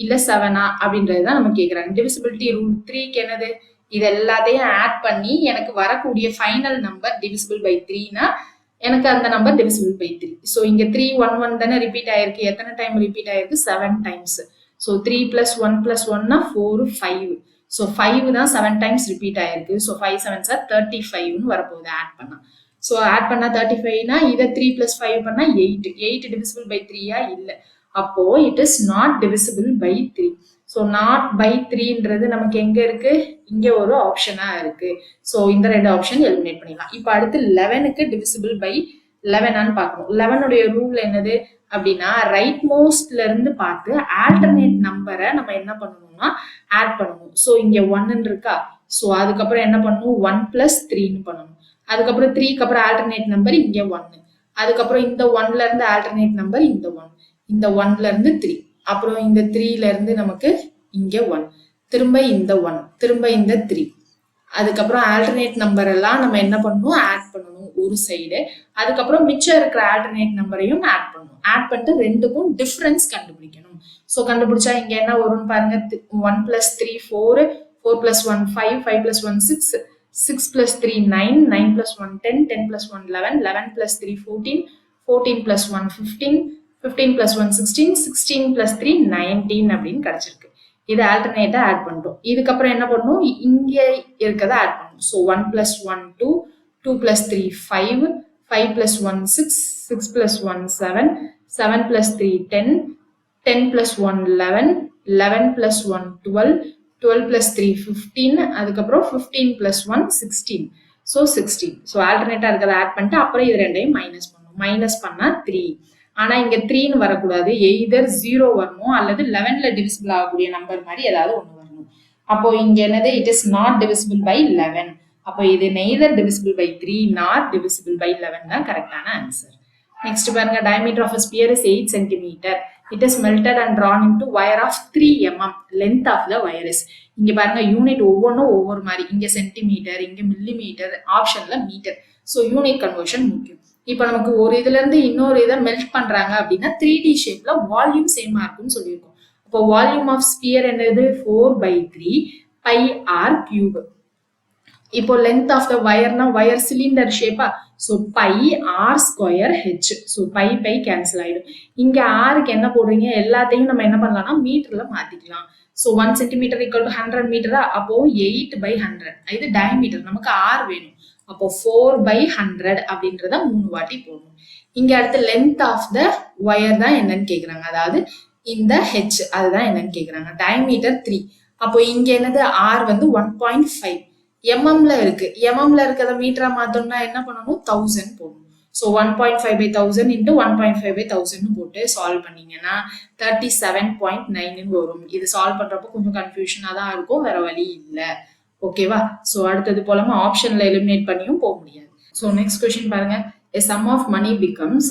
இல்ல 7 அப்படின்றது தான் நம்ம கேட்குறாங்க. டிவிசிபிலிட்டி ரூல் 3க்கு என்னது, இது எல்லாத்தையும் ஆட் பண்ணி எனக்கு வரக்கூடிய ஃபைனல் நம்பர் டிவிசிபிள் பை 3னா எனக்கு அந்த நம்பர் டிவிசிபிள் பை 3. ஸோ இங்க 311 தானே ரிப்பீட் ஆயிருக்கு. எத்தனை டைம் ரிப்பீட் ஆயிருக்கு? 7 டைம்ஸ். ஸோ 3 + 1 + 1னா 4 5. ஸோ 5 தான் 7 டைம்ஸ் ரிப்பீட் ஆயிருக்கு. ஸோ 5 7s 35ன்னு வரப்போகுது ஆட் பண்ணா. ஸோ ஆட் பண்ணா 35னா இதை 3 + 5 பண்ணா 8. 8 டிவிசிபிள் பை 3 இல்லை. அப்போ it is not divisible by 3. So not by 3ன்றது நமக்கு எங்க இருக்கு? இங்க ஒரு ஆப்ஷனா இருக்கு. ஸோ இந்த 2 ஆப்ஷன் எலிமினேட் பண்ணிடலாம். இப்போ அடுத்து 11க்கு டிவிசிபிள் பை 11 பார்க்கணும். 11உடைய ரூல் என்னது அப்படின்னா, ரைட் மோஸ்ட்ல இருந்து பார்த்து ஆல்டர்னேட் நம்பரை நம்ம என்ன பண்ணணும்னா ஆட் பண்ணணும். ஸோ இங்க 1 இருக்கா? ஸோ அதுக்கப்புறம் என்ன பண்ணணும்? 1 + 3ன்னு பண்ணணும். அதுக்கப்புறம் 3க்கு அப்புறம் ஆல்டர்னேட் நம்பர் இங்க 1. அதுக்கப்புறம் இந்த 1ல இருந்து ஆல்டர்னேட் நம்பர் இந்த 1. இந்த 1ல இருந்து 3. அப்புறம் இந்த 3ல இருந்து நமக்கு இங்க 1. திரும்ப இந்த 1. திரும்ப இந்த 3. அதுக்கப்புறம் ஆல்டர்னேட் நம்பர் எல்லாம் நம்ம என்ன பண்ணணும்? ஆட் பண்ணணும் ஒரு சைடு. அதுக்கப்புறம் மிச்சம் இருக்கிற ஆல்டர்னேட் நம்பரையும் ஆட் பண்ணணும். ஆட் பண்ணிட்டு ரெண்டுக்கும் டிஃபரன்ஸ் கண்டுபிடிக்கணும். ஸோ கண்டுபிடிச்சா இங்க என்ன வரும்னு பாருங்க. 1 + 3 4, 4 + 1 5, 5 + 1 6, 6 + 3 9, 9 + 1 10, 10 + 1 11, 11 + 3 14, 14 + 1 15, 15 + 1 16, 16 + 3 19 அப்படின்னு கிடைச்சிருக்கு. இது ஆல்டர்னேட்டா ஆட் பண்ணிட்டோம். இதுக்கப்புறம் என்ன பண்ணணும்? இங்க இருக்கிறத ஆட் பண்ணணும். ஸோ 1 + 1 2, 2 + 3 5, 5 + 1 6, 6 + 1 7, 7 + 3 10, 10 + 1 11, 11 + 1 12, 12 + 3 15, அதுக்கப்புறம் 15 + 1 16. ஸோ 16. ஸோ ஆல்டர்னேட்டா இருக்கிறத ஆட் பண்ணிட்டு அப்புறம் இது ரெண்டையும் மைனஸ் பண்ணணும். மைனஸ் பண்ணா 3. ஆனா இங்க 3ன்னு வரக்கூடாது. எய்தர் 0 வரணும் அல்லது 11ல டிவிசிபிள் ஆகக்கூடிய நம்பர் மாதிரி ஏதாவது ஒண்ணு வரணும். அப்போ இங்க என்னது? It is not divisible by 11. அப்போ இது neither divisible by 3 not divisible by 11 தான் கரெக்டான ஆன்சர். நெக்ஸ்ட் பாருங்க, diameter of a sphere is 8 cm. It is melted and drawn into wire of 3 mm. Length of the wire is. இங்க பாருங்க, unit ஒவ்வொன்றும் ஒவ்வொரு மாதிரி. இங்க சென்டிமீட்டர், இங்க மில்லிமீட்டர், ஆப்ஷன்ல மீட்டர். ஸோ யூனிட் கன்வர்ஷன் முக்கியம். இப்போ நமக்கு ஒரு இதுல இருந்து இன்னொரு இதை மெல்ட் பண்றாங்க அப்படின்னா 3D ஷேப்ல வால்யூம் சேமா இருக்கும்னு சொல்லியிருக்கோம். அப்போ வால்யூம் ஆஃப் ஸ்பியர் என்னது? 4/3 πr³. இப்போ லென்த் ஆஃப் த வயர்னா வயர் சிலிண்டர் ஷேப்பா, so πr²h. So pi cancel ஆயிடும். இங்க ஆருக்கு என்ன போடுறீங்க? எல்லாத்தையும் நம்ம என்ன பண்ணலாம்னா மீட்டர்ல மாத்திக்கலாம். So 1 cm = 100 மீட்டரா? அப்போ 8/100. இது டயமீட்டர். நமக்கு ஆர் வேணும். அப்போ 4/100 அப்படின்றத 3 வாட்டி போடணும். இங்க அடுத்து லென்த் ஆஃப் த ஒயர் தான் என்னன்னு கேக்குறாங்க. அதாவது இந்த ஹெச் அதுதான் என்னன்னு கேக்குறாங்க. டயமீட்டர் 3. அப்போ இங்க என்னது? ஆர் வந்து 1.5 எம்எம்ல இருக்கு. எம்எம்ல இருக்கிறத மீட்டரா மாத்தோம்னா என்ன பண்ணணும்? 1000 போடணும். ஸோ 1.5/1000 into 1.5/1000 போட்டு சால்வ் பண்ணீங்கன்னா 37.9 வரும். இது சால்வ் பண்றப்போ கொஞ்சம் கன்ஃபியூஷனா தான் இருக்கும், வேற வழி இல்லை. ஓகேவா? ஸோ அடுத்தது போலாமா? ஆப்ஷன்ல எலிமினேட் பண்ணியும் போக முடியாது. ஸோ நெக்ஸ்ட் கொஸ்டின் பாருங்க. A sum of money becomes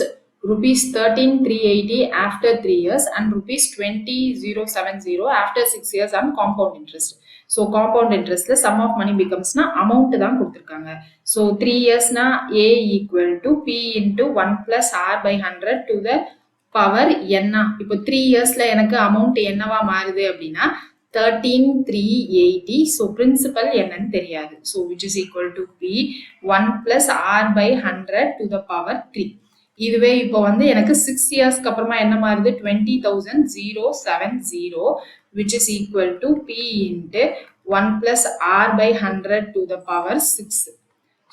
rupees 13,380 after 3 years and rupees 20,070 after 6 years on compound interest. So compound இன்ட்ரெஸ்ட்ல சம் ஆஃப் மணி பிகம்ஸ்னா அமௌண்ட் தான் கொடுத்துருக்காங்க. ஸோ 3 இயர்ஸ்னா A equal to P into 1 plus R by 100 to the power என்ன. இப்போ 3 இயர்ஸ்ல எனக்கு amount என்னவா மாறுது அப்படின்னா 13,380. ஸோ பிரின்சிபல் என்னன்னு தெரியாது. So which is equal to P 1 plus R by 100 to the power 3. இதுவே இப்போ வந்து எனக்கு 6 இயர்ஸ்க்கு அப்புறமா என்ன மாறுது 20,070 which is equal to P into 1 plus R by 100 to the power 6.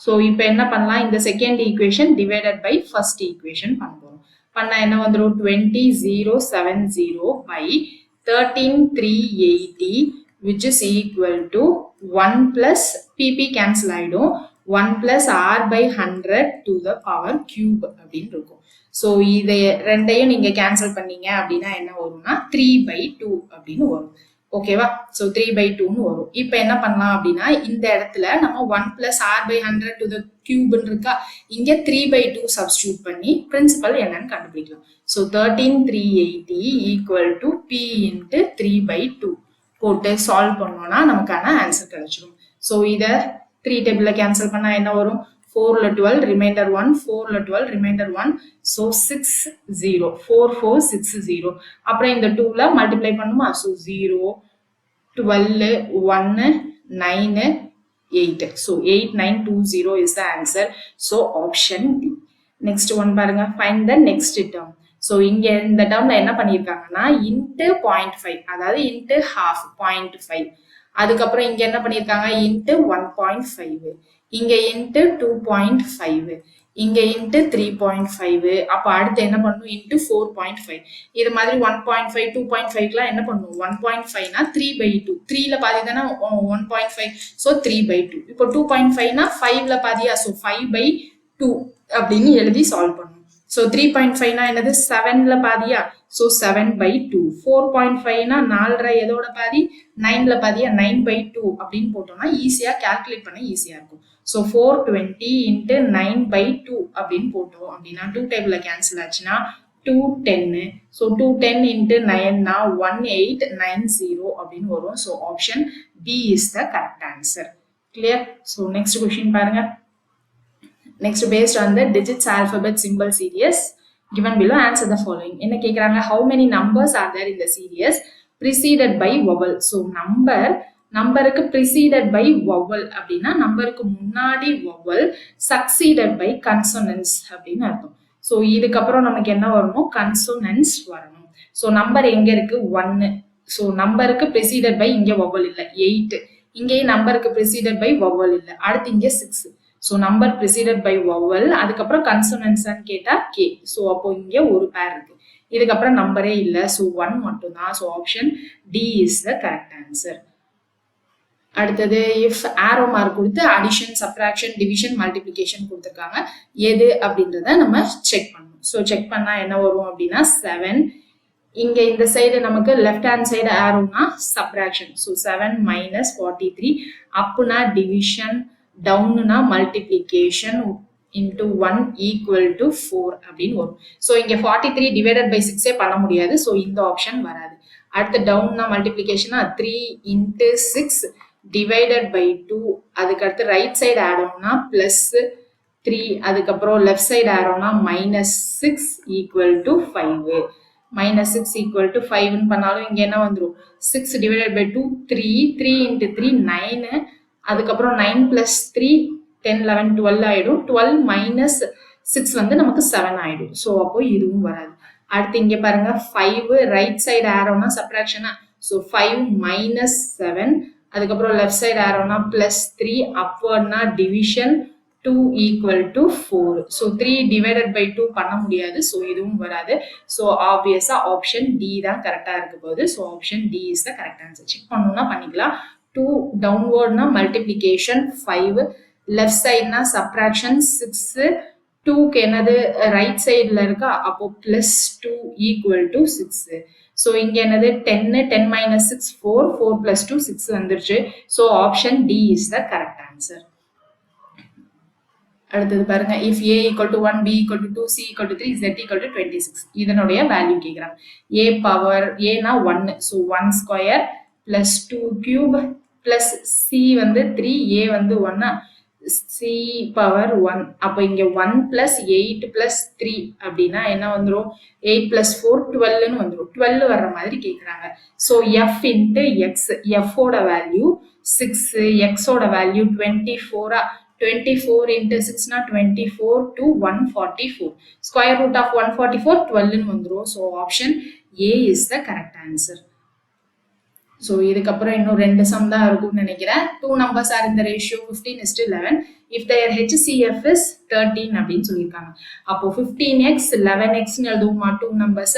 So இப்போ என்ன பண்ணலாம், இந்த second equation divided by first equation பண்ணுவோம். பண்ணா என்ன வந்துடும் 20,070 by 13,380 which is equal to 1 plus PP cancel ஆயிடும் 1 plus R by 100 to the power cube அப்படின்னு இருக்கும். ஸோ இதை ரெண்டையும் நீங்க கேன்சல் பண்ணீங்க அப்படின்னா என்ன வரும்னா 3/2 அப்படின்னு வரும். ஓகேவா? ஸோ 3/2ன்னு வரும். இப்போ என்ன பண்ணலாம் அப்படின்னா இந்த இடத்துல நம்ம 1 plus R by 100 to the cubeன்னு இருக்கா, இங்க 3/2 சப்ஸ்டியூட் பண்ணி பிரின்சிபல் என்னன்னு கண்டுபிடிக்கலாம். So 13,380 equal to P into 3/2 போட்டு சால்வ் பண்ணோம்னா நமக்கான ஆன்சர் கிடைச்சிடும். ஸோ இதை 3 டேபிள்ல கேன்சல் பண்ணா என்ன வரும் 4ல 12 ரிமைண்டர் 1 4ல 12 ரிமைண்டர் 1 ஸோ 60 4460. அப்புறம் இந்த 2ல மல்டிப்ளை பண்ணுமா, so 0 12 1 9 8. So 8920 is the answer. So option D. Next one பாருங்க, find the next term. So இங்க இந்த டேர்ம்ல என்ன பண்ணியிருக்காங்கன்னா இன்ட்டு 0.5 அதாவது இன்ட்டு half 0.5. அதுக்கப்புறம் இங்க என்ன பண்ணியிருக்காங்க இன்ட்டு 1.5, இங்க இன்ட்டு 2.5, இங்க இன்ட்டு 3.5. அப்ப அடுத்து என்ன பண்ணும் இன்ட்டு 4.5. இது மாதிரி 1.5 2.5லாம் என்ன பண்ணும் 1.5னா 3/2, 3ல பாதி தானே 1.5, ஸோ 3/2. இப்போ 2.5னா 5ல பாதியா, ஸோ 5/2 அப்படின்னு எழுதி சால்வ் பண்ணும். ஸோ 3.5னா என்னது 7ல பாதியா, ஸோ 7/2. 4.5னா 4.5 எதோட பாதி 9ல பாதியா 9/2 அப்படின்னு போட்டோம்னா ஈஸியா கால்குலேட் பண்ண ஈஸியா இருக்கும். ஸோ 420 இன்ட்டு 9/2 அப்படின்னு போட்டோம் அப்படின்னா 2 டேபிள்ல கேன்சல் ஆச்சுன்னா 210. ஸோ 210 இன்ட்டு 9னா 1890 அப்படின்னு வரும். So option B is the correct answer. Clear? So next question பாருங்க. Next, based on the digits, alphabet, symbol series given below, answer the following. என்ன கேக்குறாங்க, how many numbers are there in the series preceded by vowel. So நம்பருக்கு preceded by vowel அப்படின்னா நம்பருக்கு முன்னாடி vowel succeeded by consonants அப்படின்னு அர்த்தம். So இதுக்கப்புறம் நமக்கு என்ன வரணும் consonants வரணும். ஸோ நம்பர் எங்க இருக்கு 1. ஸோ நம்பருக்கு preceded by இங்க vowel இல்லை 8. இங்கேயும் நம்பருக்கு preceded by vowel இல்லை. அடுத்து இங்க 6. So number preceded by vowel, அதுக்கப்புறம் கன்சோனன்ஸ் கேட்டா K. ஸோ அப்போ இங்க ஒரு பேர் இருக்கு, இதுக்கப்புறம் நம்பரே இல்லை, ஸோ 1 மட்டும்தான். So option D is the correct answer. அடுத்தது இஃப் ஆரோ மார்க் கொடுத்து அடிஷன் சப்ராக்ஷன் டிவிஷன் மல்டிப்ளிகேஷன் கொடுத்துருக்காங்க, எது அப்படின்றத நம்ம செக் பண்ணணும். ஸோ செக் பண்ணா என்ன வரும் அப்படின்னா 7. இங்க இந்த சைடு நமக்கு லெஃப்ட் ஹேண்ட் சைடு ஆரோனா சப்ராக்ஷன், ஸோ 7 minus 43 அப்புனா டிவிஷன், டவுன்னா மல்டிப்ளிகேஷன் இன்டூ 1 ஈக்குவல் டு 4 அப்படின்னு வரும். ஸோ இங்க 43 டிவைடட் பை 6 பண்ண முடியாது, ஸோ இந்த ஆப்ஷன் வராது. அடுத்து டவுன்னா மல்டிப்ளிகேஷனா 3 இன்ட்டு 6 டிவைடட் பை 2. அதுக்கடுத்து ரைட் சைடு ஆடோம்னா பிளஸ் 3, அதுக்கப்புறம் லெஃப்ட் சைடு ஆரோம்னா -6 ஈக்குவல் டு 5. -6 ஈக்குவல் டு 5ன்னு பண்ணாலும் இங்க என்ன வந்துடும் 6 டிவைடட் பை 2 3, 3 இன்ட்டு 3 9, அதுக்கப்புறம் 9 plus 3 10 11 12 ஆயிடும். 12 minus 6 வந்து நமக்கு 7 ஆயிடும். ஸோ அப்போ இதுவும் வராது. அடுத்து இங்க பாருங்க 5 ரைட் சைடு ஆரோனா சப்ராக்ஷனா, ஸோ 5 minus 7, அதுக்கப்புறம் லெஃப்ட் சைடு ஆரோனா பிளஸ் 3 அப்வர்ட்னா division 2 equal to 4. So 3 divided by 2 பண்ண முடியாது, ஸோ இதுவும் வராது. ஸோ ஆப்வியஸா ஆப்ஷன் டி தான் கரெக்டா இருக்க போகுது. So option D is the correct answer. Check பண்ணணும்னா பண்ணிக்கலாம். 2 டவுன்வர்ட்னா மல்டிப்ளிகேஷன் 5, லெஃப்ட் சைட்னா சப்ராக்ஷன் 6, 2க்கு என்னது ரைட் சைடில் இருக்கா, அப்போ பிளஸ் 2 ஈக்குவல் டு 6. ஸோ இங்க என்னது 10 10 minus 6 4 4 plus 2 6 வந்துருச்சு. So option D is the correct answer. அடுத்தது பாருங்க, if a equal to 1, b equal to 2, c equal to 3, z equal to 26. இதனுடைய வேல்யூ கேக்குறாங்க. a பவர் a னா 1, so 1 square plus 2 cube plus c வந்து 3, a வந்து 1, c power 1. அப்போ இங்க 1 plus 8 plus 3 அப்படின்னா என்ன வந்துரும்? 8 plus 4 12ன்னு வந்துரும். 12 வர்ற மாதிரி கேக்குறாங்க. so f into x, f ஓட வேல்யூ 6, x ஓட value 24. 24 into 6 na 24 to 144. Square root of 144 12 ன்னு வந்துரும். So option A is the correct answer. So இதுக்கப்புறம் இன்னும் 2 sum தான் இருக்கும்னு நினைக்கிறேன். 2 numbers are in the ratio 15:11. If their HCF is 13 அப்படின்னு சொல்லியிருக்காங்க. அப்போ 15x 11x ன்னு எழுதுவோமா 2 numbers.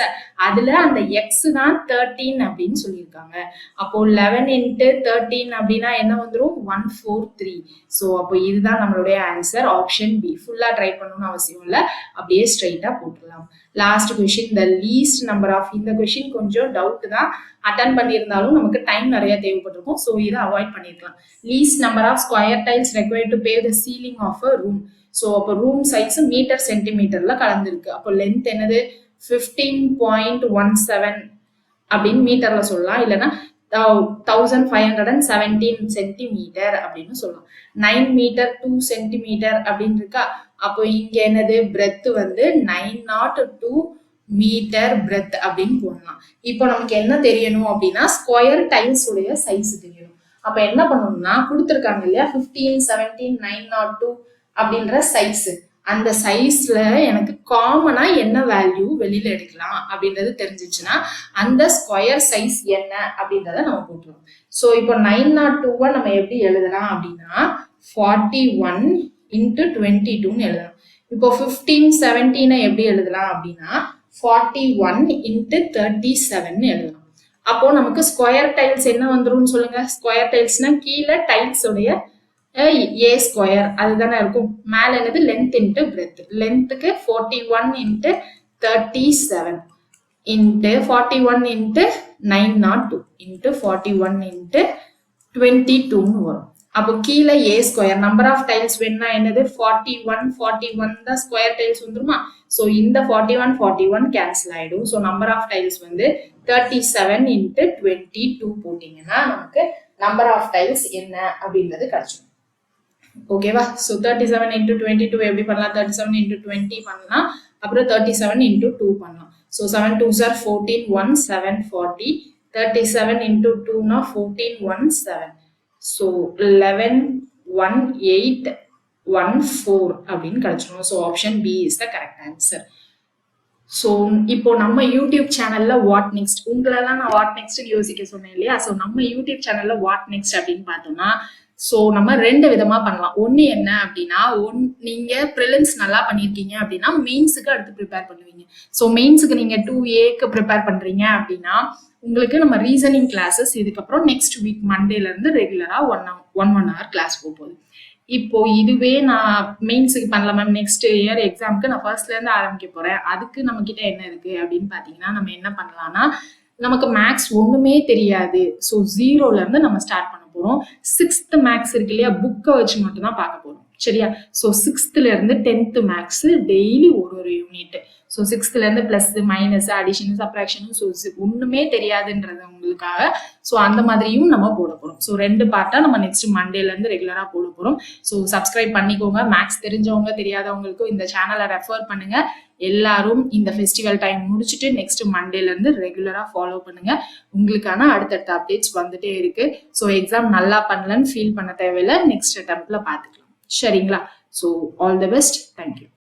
அதுல அந்த x தான் 13 அப்படின்னு சொல்லியிருக்காங்க. அப்போ 11 into 13 அப்படின்னா என்ன வந்துரும்? 143. ஸோ அப்போ இதுதான் நம்மளுடைய ஆன்சர் ஆப்ஷன் பி. ஃபுல்லா ட்ரை பண்ணணும்னு அவசியம் இல்லை, அப்படியே ஸ்ட்ரைட்டா போட்டுடலாம். Last question, the least number of. இந்த கொஸ்டின் கொஞ்சம் டவுட் தான், அட்டன் பண்ணியிருந்தாலும் நமக்கு டைம் நிறைய தேவைப்பட்டிருக்கும். ஸோ இதை அவாய்ட் பண்ணிருக்கலாம். Least number of square tiles required to pave the ceiling of a room. So அப்போ ரூம் சைஸ் மீட்டர் சென்டிமீட்டர்ல கலந்துருக்கு. அப்போ லென்த் என்னது? 15.17 அப்படின்னு மீட்டர்ல சொல்லலாம், இல்லைன்னா 1517 சென்டிமீட்டர் அப்படின்னு சொல்லலாம். 9 மீட்டர் 2 சென்டிமீட்டர் அப்படின்னு இருக்கா. அப்போ இங்க என்னது? பிரெத் வந்து 902 மீட்டர் பிரெத் அப்படின்னு போடலாம். இப்போ நமக்கு என்ன தெரியணும் அப்படின்னா ஸ்கொயர் டைல்ஸ் உடைய சைஸ் தெரியணும். அப்ப என்ன பண்ணணும்னா கொடுத்துருக்காங்க இல்லையா 15 17 902 அப்படின்ற சைஸ், அந்த சைஸ்ல எனக்கு காமனா என்ன வேல்யூ வெளியில எடுக்கலாம் அப்படின்றது தெரிஞ்சிச்சுன்னா அந்த ஸ்கொயர் சைஸ் என்ன அப்படின்றத நம்ம போட்டுருவோம். ஸோ இப்போ 902 நம்ம எப்படி எழுதலாம் அப்படின்னா 41 into 22ன்னு எழுதலாம். இப்போ 15 17 எப்படி எழுதலாம் அப்படின்னா 41 into 37ன்னு எழுதலாம். அப்போ நமக்கு ஸ்கொயர் டைல்ஸ் என்ன வந்துரும்னு சொல்லுங்க. ஸ்கொயர் டைல்ஸ்னா கீழே டைல்ஸ் உடைய ஏ ஸ்கொயர் அதுதானே இருக்கும். மேல என்னது? Length into breadth. லென்த்துக்கு 41 into 37 into 41 into 902 into 41 into 22ன்னு வரும். அப்போ கீழே ஏ ஸ்கொயர் நம்பர் ஆஃப் டைல்ஸ் வேணும்னா என்னது? 41 தான் ஸ்கொயர் டைல்ஸ் வந்துருமா. ஸோ இந்த 41 41 கேன்சல் ஆயிடும். ஸோ நம்பர் ஆஃப் டைல்ஸ் வந்து 37 into 22 போட்டீங்கன்னா நமக்கு நம்பர் ஆஃப் டைல்ஸ் என்ன அப்படின்றது கிடைச்சிடும். ஓகேவா. ஸோ 37 into 22 எப்படி பண்ணலாம்? 37 into 20 பண்ணலாம், அப்புறம் 37 into 2 பண்ணலாம். So 7 2s are 14 1 7 40. 37 into 2 னா 14 1 7. ஸோ 11 1 8 1 4 அப்படின்னு கிடைச்சிடும். So option B is the correct answer. So இப்போ நம்ம யூடியூப் சேனல்ல வாட் நெக்ஸ்ட், உங்களெல்லாம் நான் வாட் நெக்ஸ்ட் யோசிக்க சொன்னேன் இல்லையா. ஸோ நம்ம யூடியூப் சேனல்ல வாட் நெக்ஸ்ட் அப்படின்னு பார்த்தோம்னா ஸோ நம்ம 2 விதமா பண்ணலாம். ஒன்று என்ன அப்படின்னா, நீங்க ப்ரிலிம்ஸ் நல்லா பண்ணியிருக்கீங்க அப்படின்னா மெயின்ஸுக்கு அடுத்து ப்ரிப்பேர் பண்ணுவீங்க. ஸோ மெயின்ஸுக்கு நீங்க 2Aக்கு ப்ரிப்பேர் பண்றீங்க அப்படின்னா உங்களுக்கு நம்ம ரீசனிங் கிளாஸஸ் இதுக்கப்புறம் நெக்ஸ்ட் வீக் மண்டேல இருந்து ரெகுலரா 1 hour கிளாஸ் போகுது. இப்போ இதுவே நான் மெயின்ஸுக்கு பண்ணல மேம், நெக்ஸ்ட் இயர் எக்ஸாமுக்கு நான் ஃபர்ஸ்ட்ல இருந்து ஆரம்பிக்க போறேன், அதுக்கு நம்ம கிட்ட என்ன இருக்கு அப்படின்னு பாத்தீங்கன்னா நம்ம என்ன பண்ணலாம்னா, நமக்கு மேக்ஸ் ஒண்ணுமே தெரியாது. ஸோ 0ல இருந்து நம்ம ஸ்டார்ட் பண்ண போறோம். 6th மேக்ஸ் இருக்கு இல்லையா, புக்கை வச்சு மட்டும் தான் பார்க்க போறோம். சரியா. ஸோ 6th இருந்து 10th மேக்ஸ் டெய்லி ஒரு யூனிட். ஸோ 6th இருந்து plus minus addition subtraction so ஒண்ணுமே தெரியாதுன்றது உங்களுக்காக. ஸோ அந்த மாதிரியும் நம்ம போட போறோம். ஸோ 2 பார்ட்டா நம்ம நெக்ஸ்ட் மண்டேல இருந்து ரெகுலரா போட போறோம். ஸோ சப்ஸ்கிரைப் பண்ணிக்கோங்க. மேக்ஸ் தெரிஞ்சவங்க தெரியாதவங்களுக்கும் இந்த சேனலை ரெஃபர் பண்ணுங்க. எல்லாரும் இந்த ஃபெஸ்டிவல் டைம் முடிச்சுட்டு நெக்ஸ்ட் மண்டேல இருந்து ரெகுலரா ஃபாலோ பண்ணுங்க. உங்களுக்கான அடுத்தடுத்த அப்டேட்ஸ் வந்துட்டே இருக்கு. ஸோ எக்ஸாம் நல்லா பண்ணலன்னு ஃபீல் பண்ண தேவையில்லை, நெக்ஸ்ட் அட்டெம்ப்ட்ல பாத்துக்கலாம். சரிங்களா. So all the best. Thank you.